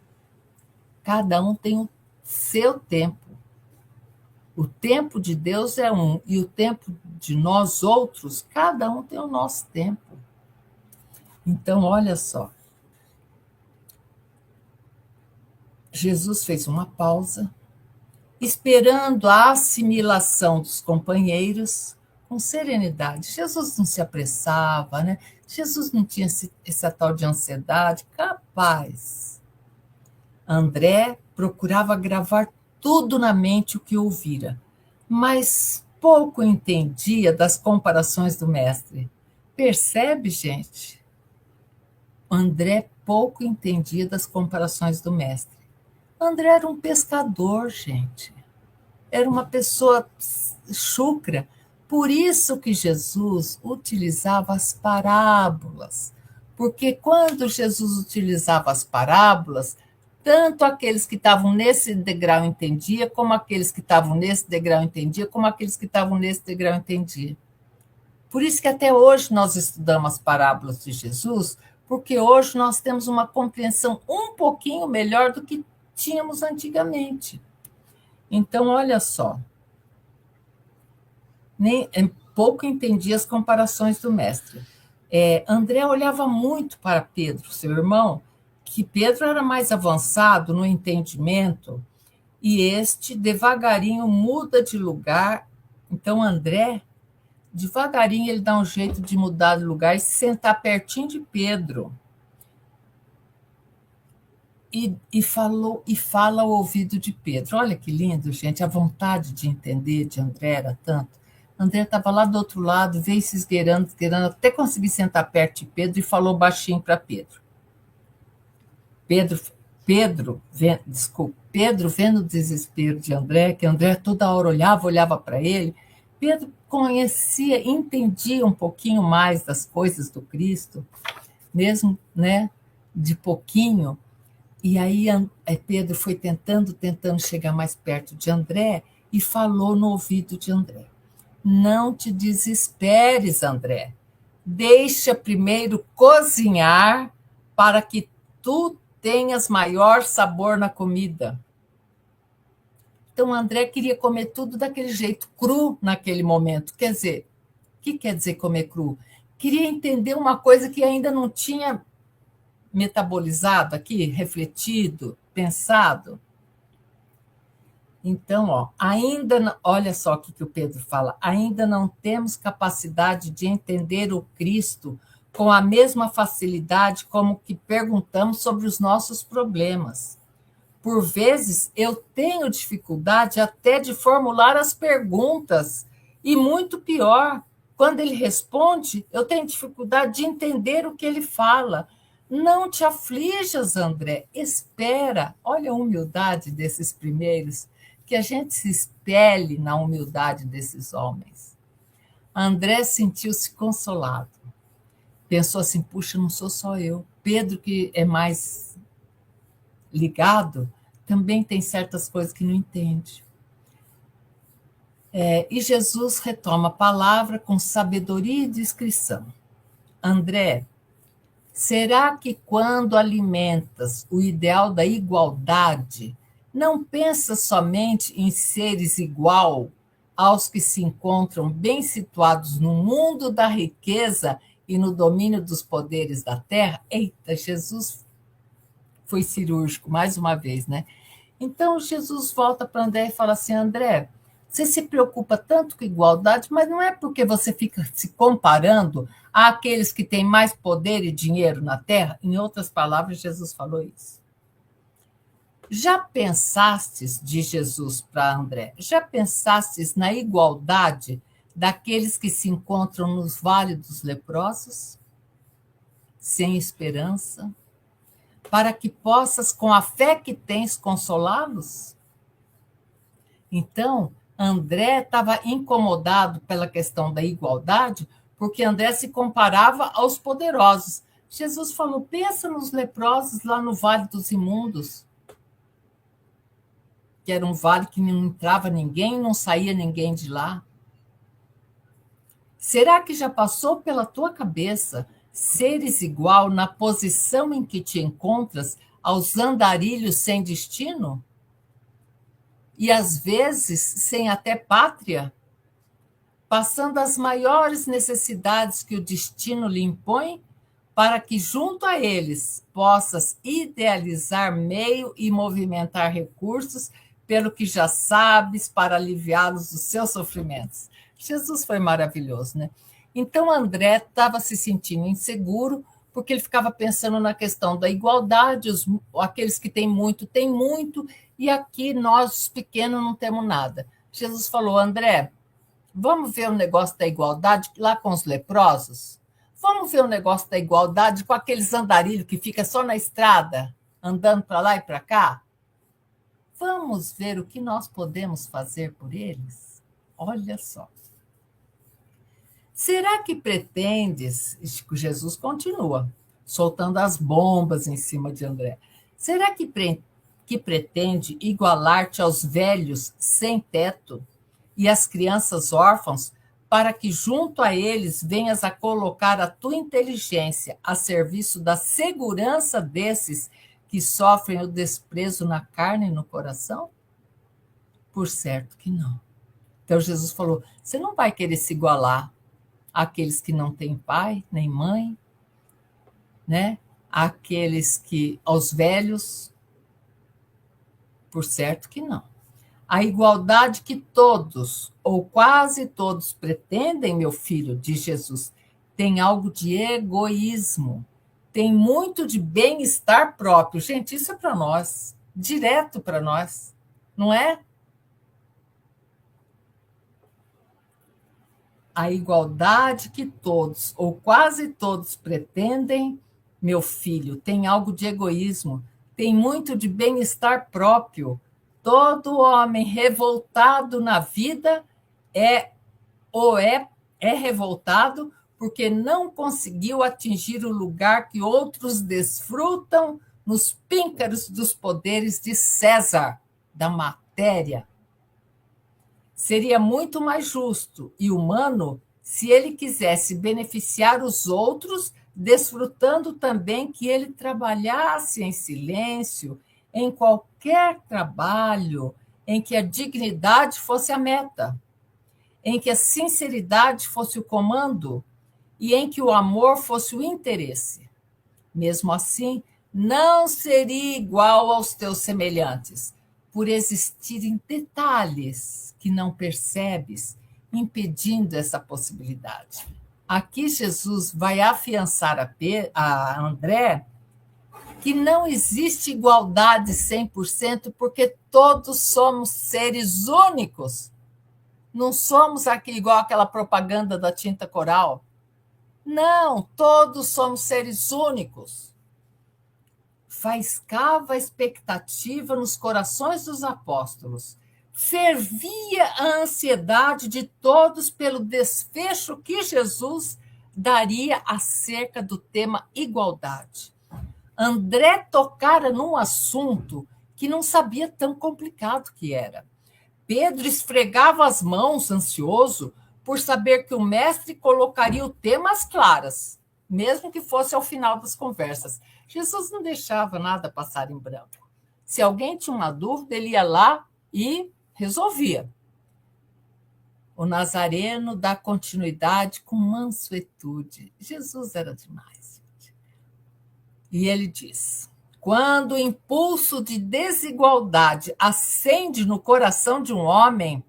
Cada um tem o seu tempo. O tempo de Deus é um, e o tempo de nós outros, cada um tem o nosso tempo. Então, olha só. Jesus fez uma pausa, esperando a assimilação dos companheiros com serenidade. Jesus não se apressava, né? Jesus não tinha essa tal de ansiedade, capaz. André procurava gravar tudo na mente o que ouvira, mas pouco entendia das comparações do mestre. Percebe, gente? André pouco entendia das comparações do mestre. André era um pescador, gente. Era uma pessoa chucra. Por isso que Jesus utilizava as parábolas. Porque quando Jesus utilizava as parábolas, tanto aqueles que estavam nesse degrau entendiam, como aqueles que estavam nesse degrau entendiam, como aqueles que estavam nesse degrau entendiam. Por isso que até hoje nós estudamos as parábolas de Jesus, porque hoje nós temos uma compreensão um pouquinho melhor do que tínhamos antigamente. Então, olha só, pouco entendia as comparações do mestre. André olhava muito para Pedro, seu irmão, que Pedro era mais avançado no entendimento, e este devagarinho muda de lugar. Então, André, devagarinho, ele dá um jeito de mudar de lugar e se sentar pertinho de Pedro. E fala ao ouvido de Pedro. Olha que lindo, gente, a vontade de entender de André era tanto. André estava lá do outro lado, veio se esgueirando, até conseguir sentar perto de Pedro e falou baixinho para Pedro. Pedro, vendo o desespero de André, que André toda hora olhava para ele, Pedro conhecia, entendia um pouquinho mais das coisas do Cristo, mesmo, né, de pouquinho. E aí Pedro foi tentando chegar mais perto de André e falou no ouvido de André: não te desesperes, André. Deixa primeiro cozinhar para que tu tenhas maior sabor na comida. Então, André queria comer tudo daquele jeito, cru naquele momento. Quer dizer, o que quer dizer comer cru? Queria entender uma coisa que ainda não tinha metabolizado aqui, refletido, pensado. Então, olha só o que o Pedro fala, ainda não temos capacidade de entender o Cristo com a mesma facilidade como que perguntamos sobre os nossos problemas. Por vezes, eu tenho dificuldade até de formular as perguntas, e muito pior, quando ele responde, eu tenho dificuldade de entender o que ele fala. Não te aflijas, André, espera. Olha a humildade desses primeiros, que a gente se espelhe na humildade desses homens. André sentiu-se consolado. Pensou assim, puxa, não sou só eu. Pedro, que é mais ligado, também tem certas coisas que não entende. E Jesus retoma a palavra com sabedoria e discrição. André, será que quando alimentas o ideal da igualdade, não pensas somente em seres igual aos que se encontram bem situados no mundo da riqueza e no domínio dos poderes da terra? Eita, Jesus foi cirúrgico mais uma vez, né? Então, Jesus volta para André e fala assim, André, você se preocupa tanto com igualdade, mas não é porque você fica se comparando àqueles que têm mais poder e dinheiro na terra? Em outras palavras, Jesus falou isso. Já pensastes, diz Jesus para André, já pensastes na igualdade daqueles que se encontram nos vales dos leprosos, sem esperança, para que possas, com a fé que tens, consolá-los? Então, André estava incomodado pela questão da igualdade, porque André se comparava aos poderosos. Jesus falou, pensa nos leprosos lá no Vale dos Imundos, que era um vale que não entrava ninguém, não saía ninguém de lá. Será que já passou pela tua cabeça seres igual na posição em que te encontras aos andarilhos sem destino? e às vezes sem até pátria, passando as maiores necessidades que o destino lhe impõe, para que junto a eles possas idealizar meio e movimentar recursos pelo que já sabes para aliviá-los dos seus sofrimentos. Jesus foi maravilhoso, né? Então André estava se sentindo inseguro porque ele ficava pensando na questão da igualdade, aqueles que têm muito, e aqui nós, os pequenos, não temos nada. Jesus falou, André, vamos ver o negócio da igualdade lá com os leprosos? Vamos ver o negócio da igualdade com aqueles andarilhos que fica só na estrada, andando para lá e para cá? Vamos ver o que nós podemos fazer por eles? Olha só. Será que pretendes... Jesus continua, soltando as bombas em cima de André. Será que pretende igualar-te aos velhos sem teto e às crianças órfãos, para que junto a eles venhas a colocar a tua inteligência a serviço da segurança desses que sofrem o desprezo na carne e no coração? Por certo que não. Então Jesus falou, você não vai querer se igualar àqueles que não têm pai nem mãe, né? Aos velhos, por certo que não. A igualdade que todos, ou quase todos, pretendem, meu filho, diz Jesus, tem algo de egoísmo, tem muito de bem-estar próprio. Gente, isso é para nós, direto para nós, não é? A igualdade que todos, ou quase todos, pretendem, meu filho, tem algo de egoísmo, tem muito de bem-estar próprio. Todo homem revoltado na vida é revoltado porque não conseguiu atingir o lugar que outros desfrutam nos píncaros dos poderes de César, da matéria. Seria muito mais justo e humano se ele quisesse beneficiar os outros, desfrutando também que ele trabalhasse em silêncio, em qualquer trabalho, em que a dignidade fosse a meta, em que a sinceridade fosse o comando e em que o amor fosse o interesse. Mesmo assim, não seria igual aos teus semelhantes, por existirem detalhes que não percebes, impedindo essa possibilidade. Aqui Jesus vai afiançar a André que não existe igualdade 100%, porque todos somos seres únicos. Não somos aqui igual aquela propaganda da tinta coral. Não, todos somos seres únicos. Faiscava a expectativa nos corações dos apóstolos. Fervia a ansiedade de todos pelo desfecho que Jesus daria acerca do tema igualdade. André tocara num assunto que não sabia tão complicado que era. Pedro esfregava as mãos, ansioso, por saber que o mestre colocaria o tema às claras, mesmo que fosse ao final das conversas. Jesus não deixava nada passar em branco. Se alguém tinha uma dúvida, ele ia lá e resolvia. O Nazareno dá continuidade com mansuetude. Jesus era demais. E ele diz, quando o impulso de desigualdade acende no coração de um homem,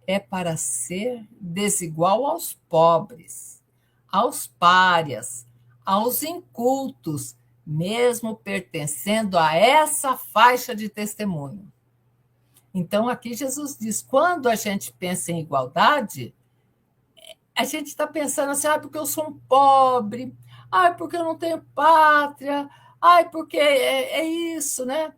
é para ser desigual aos pobres, aos párias, aos incultos, mesmo pertencendo a essa faixa de testemunho. Então, aqui Jesus diz, quando a gente pensa em igualdade, a gente está pensando assim, porque eu sou um pobre, porque eu não tenho pátria, porque é isso, né?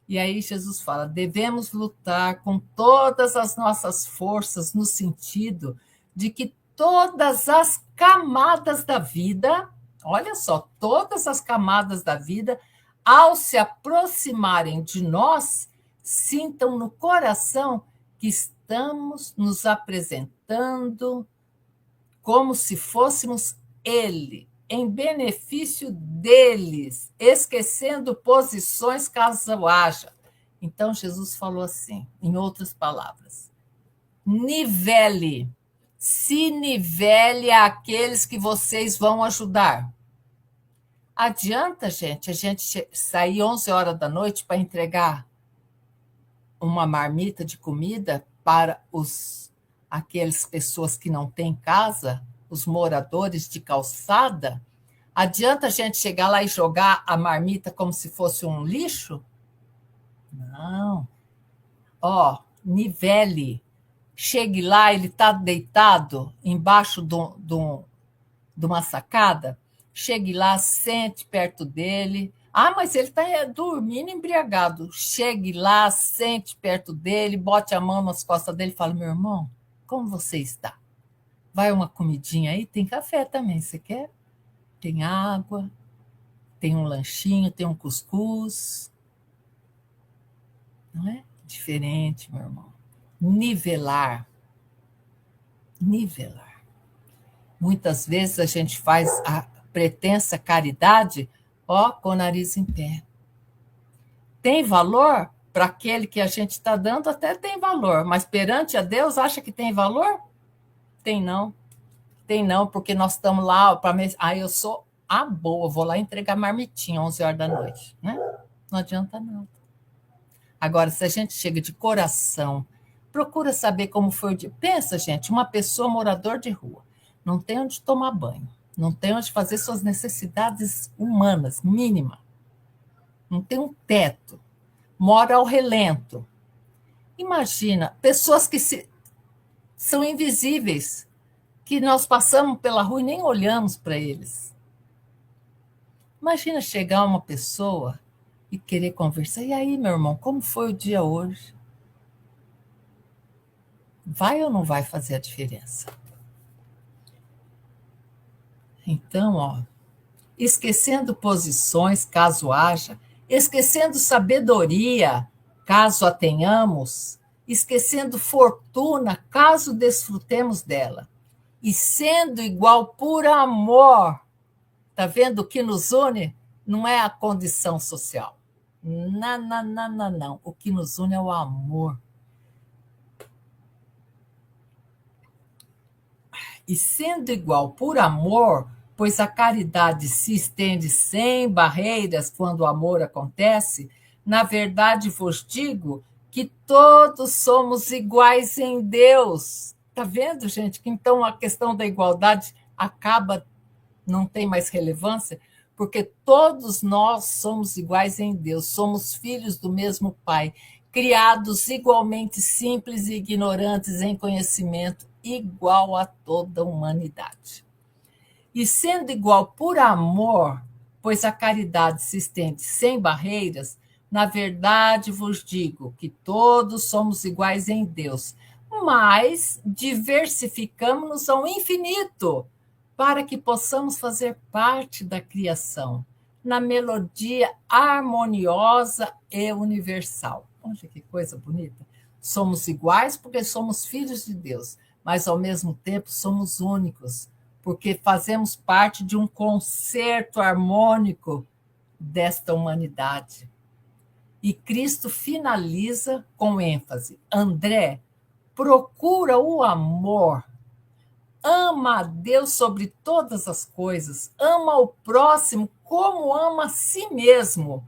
E aí Jesus fala, devemos lutar com todas as nossas forças no sentido de que todas as camadas da vida, olha só, todas as camadas da vida, ao se aproximarem de nós, sintam no coração que estamos nos apresentando como se fôssemos ele, em benefício deles, esquecendo posições caso haja. Então Jesus falou assim, em outras palavras: nivele, se nivele àqueles que vocês vão ajudar. Adianta, gente, a gente sair 11 horas da noite para entregar uma marmita de comida para aquelas pessoas que não têm casa, os moradores de calçada? Adianta a gente chegar lá e jogar a marmita como se fosse um lixo? Não. Ó, nivele. Chegue lá, ele está deitado embaixo de uma sacada. Chegue lá, sente perto dele. Ah, mas ele está dormindo embriagado. Chegue lá, sente perto dele, bote a mão nas costas dele e fala: meu irmão, como você está? Vai uma comidinha aí? Tem café também, você quer? Tem água, tem um lanchinho, tem um cuscuz. Não é? Diferente, meu irmão. Nivelar. Nivelar. Muitas vezes a gente faz a pretensa caridade, ó, com o nariz em pé. Tem valor? Para aquele que a gente está dando, até tem valor, mas perante a Deus, acha que tem valor? Tem não. Tem não, porque nós estamos lá para. Eu sou a boa, vou lá entregar marmitinha 11 horas da noite, né? Não adianta nada. Agora, se a gente chega de coração, procura saber como foi o dia. Pensa, gente, uma pessoa morador de rua, não tem onde tomar banho, não tem onde fazer suas necessidades humanas, mínimas, não tem um teto, mora ao relento. Imagina, pessoas que são invisíveis, que nós passamos pela rua e nem olhamos para eles. Imagina chegar uma pessoa e querer conversar. E aí, meu irmão, como foi o dia hoje? Vai ou não vai fazer a diferença? Então, ó, esquecendo posições, caso haja, esquecendo sabedoria, caso a tenhamos, esquecendo fortuna, caso desfrutemos dela, e sendo igual por amor. Está vendo? O que nos une não é a condição social. Não, não, não, não, não. O que nos une é o amor. E sendo igual por amor, pois a caridade se estende sem barreiras quando o amor acontece, na verdade vos digo que todos somos iguais em Deus. Está vendo, gente? Que então a questão da igualdade acaba, não tem mais relevância, porque todos nós somos iguais em Deus, somos filhos do mesmo Pai, criados igualmente simples e ignorantes em conhecimento, igual a toda a humanidade. E sendo igual por amor, pois a caridade se estende sem barreiras, na verdade vos digo que todos somos iguais em Deus, mas diversificamos-nos ao infinito, para que possamos fazer parte da criação, na melodia harmoniosa e universal. Olha que coisa bonita. Somos iguais porque somos filhos de Deus, mas ao mesmo tempo somos únicos, porque fazemos parte de um concerto harmônico desta humanidade. E Cristo finaliza com ênfase: André, procura o amor. Ama a Deus sobre todas as coisas, ama o próximo como ama a si mesmo,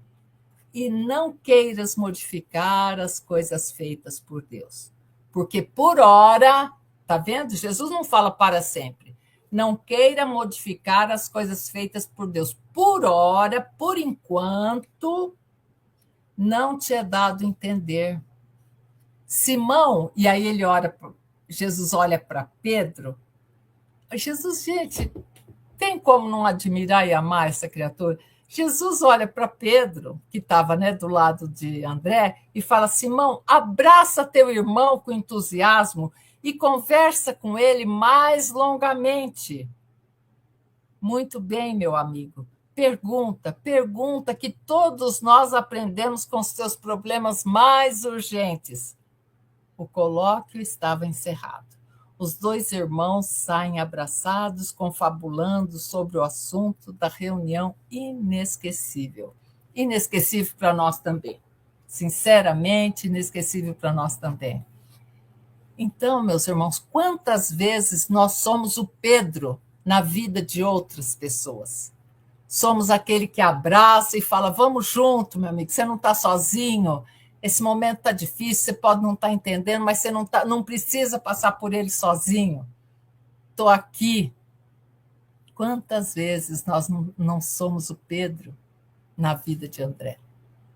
e não queiras modificar as coisas feitas por Deus. Porque por hora, tá vendo? Jesus não fala para sempre. Não queira modificar as coisas feitas por Deus. Por hora, por enquanto, não te é dado entender. Simão, e aí Jesus olha para Pedro. Jesus, gente, tem como não admirar e amar essa criatura? Jesus olha para Pedro, que estava, né, do lado de André, e fala: Simão, abraça teu irmão com entusiasmo e conversa com ele mais longamente. Muito bem, meu amigo. Pergunta, que todos nós aprendemos com os seus problemas mais urgentes. O colóquio estava encerrado. Os dois irmãos saem abraçados, confabulando sobre o assunto da reunião inesquecível. Inesquecível para nós também. sinceramente, inesquecível para nós também. Então, meus irmãos, quantas vezes nós somos o Pedro na vida de outras pessoas? Somos aquele que abraça e fala, vamos junto, meu amigo, você não está sozinho, esse momento está difícil, você pode não estar entendendo, mas você não precisa passar por ele sozinho. Estou aqui. Quantas vezes nós não somos o Pedro na vida de André,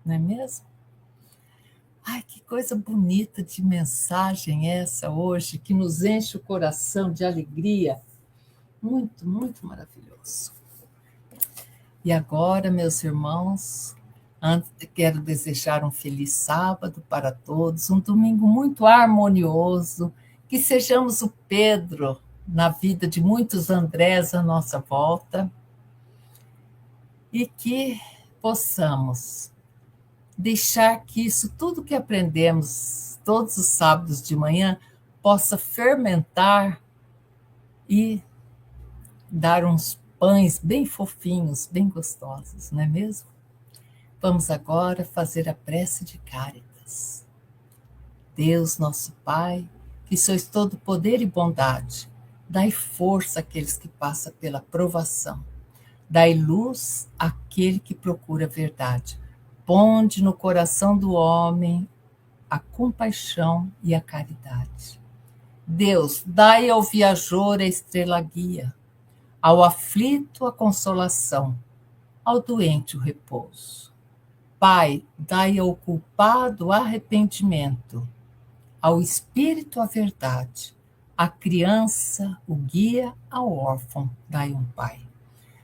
não é mesmo? Ai, que coisa bonita de mensagem essa hoje, que nos enche o coração de alegria. Muito, muito maravilhoso. E agora, meus irmãos, quero desejar um feliz sábado para todos, um domingo muito harmonioso, que sejamos o Pedro na vida de muitos Andrés à nossa volta e que possamos deixar que isso, tudo que aprendemos todos os sábados de manhã, possa fermentar e dar uns pães bem fofinhos, bem gostosos, não é mesmo? Vamos agora fazer a prece de Cáritas. Deus, nosso Pai, que sois todo poder e bondade, dai força àqueles que passam pela provação. Dai luz àquele que procura a verdade. Ponde no coração do homem a compaixão e a caridade. Deus, dai ao viajor a estrela guia, ao aflito a consolação, ao doente o repouso. Pai, dai ao culpado arrependimento, ao espírito a verdade, à criança o guia, ao órfão dai um pai.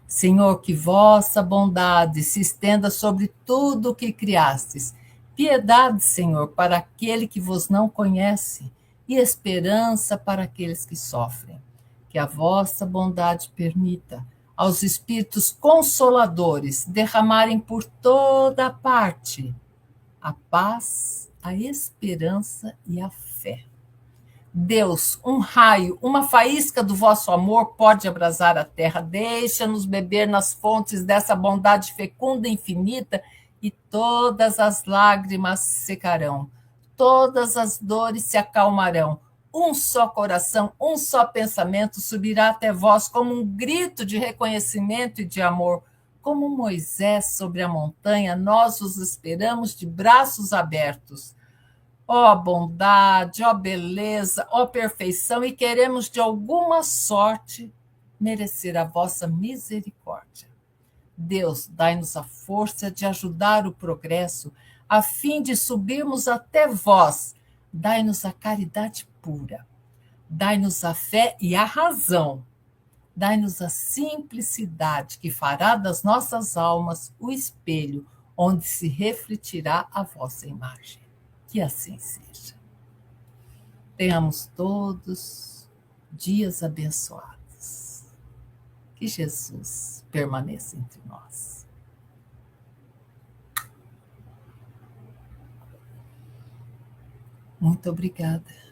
Senhor, que vossa bondade se estenda sobre tudo o que criastes. Piedade, Senhor, para aquele que vos não conhece e esperança para aqueles que sofrem. Que a vossa bondade permita aos espíritos consoladores derramarem por toda a parte a paz, a esperança e a fé. Deus, um raio, uma faísca do vosso amor pode abrasar a terra. Deixa-nos beber nas fontes dessa bondade fecunda e infinita e todas as lágrimas secarão, todas as dores se acalmarão. Um só coração, um só pensamento subirá até vós como um grito de reconhecimento e de amor. Como Moisés sobre a montanha, nós os esperamos de braços abertos. Ó bondade, ó beleza, ó perfeição, e queremos de alguma sorte merecer a vossa misericórdia. Deus, dai-nos a força de ajudar o progresso, a fim de subirmos até vós. Dai-nos a caridade pura, dai-nos a fé e a razão, dai-nos a simplicidade que fará das nossas almas o espelho onde se refletirá a vossa imagem. Que assim seja. Tenhamos todos dias abençoados. Que Jesus permaneça entre nós. Muito obrigada.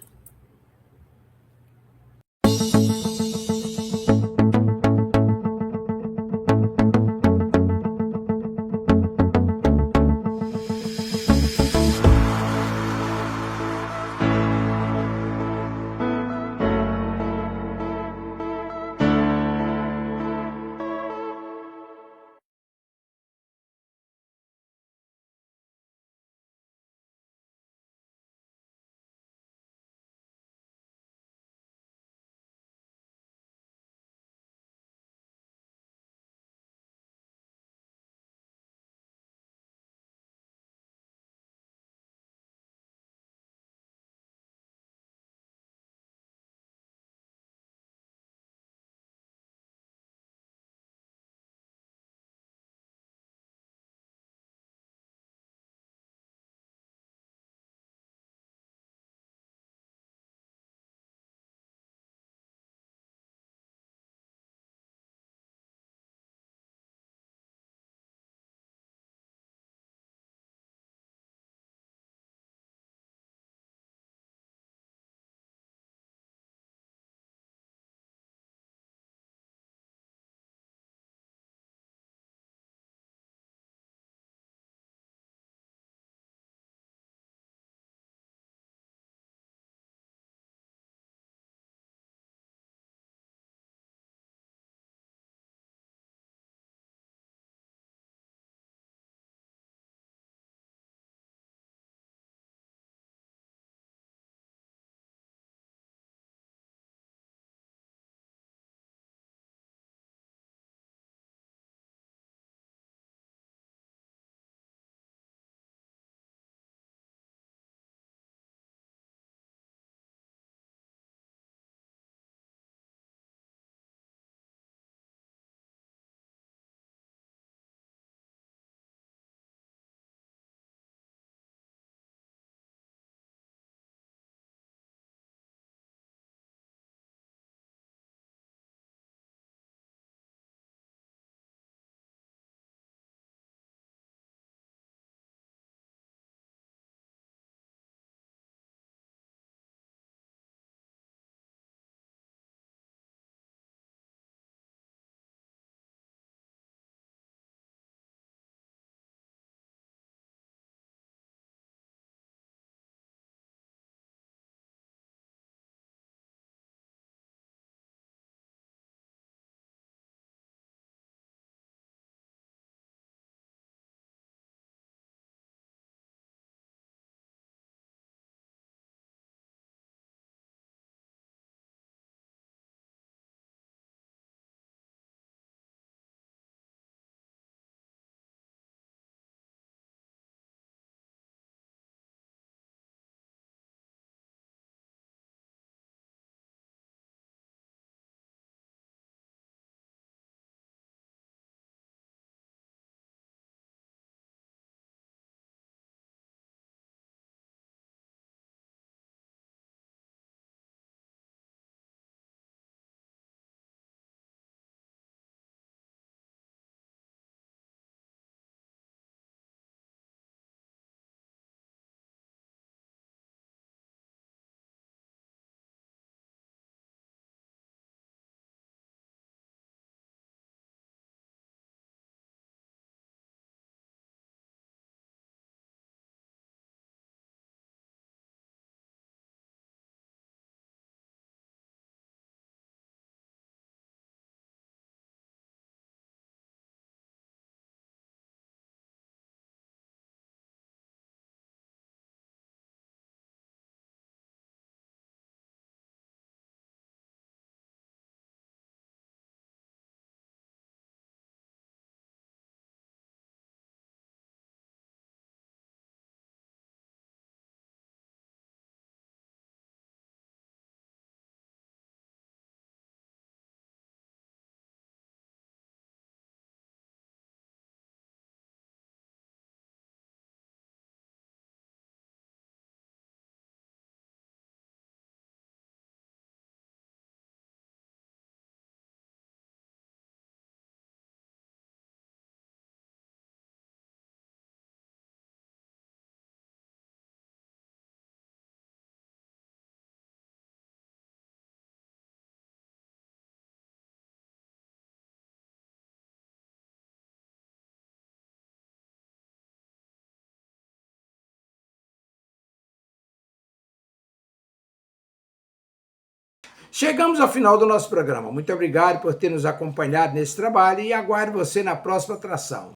Chegamos ao final do nosso programa. Muito obrigado por ter nos acompanhado nesse trabalho e aguardo você na próxima atração.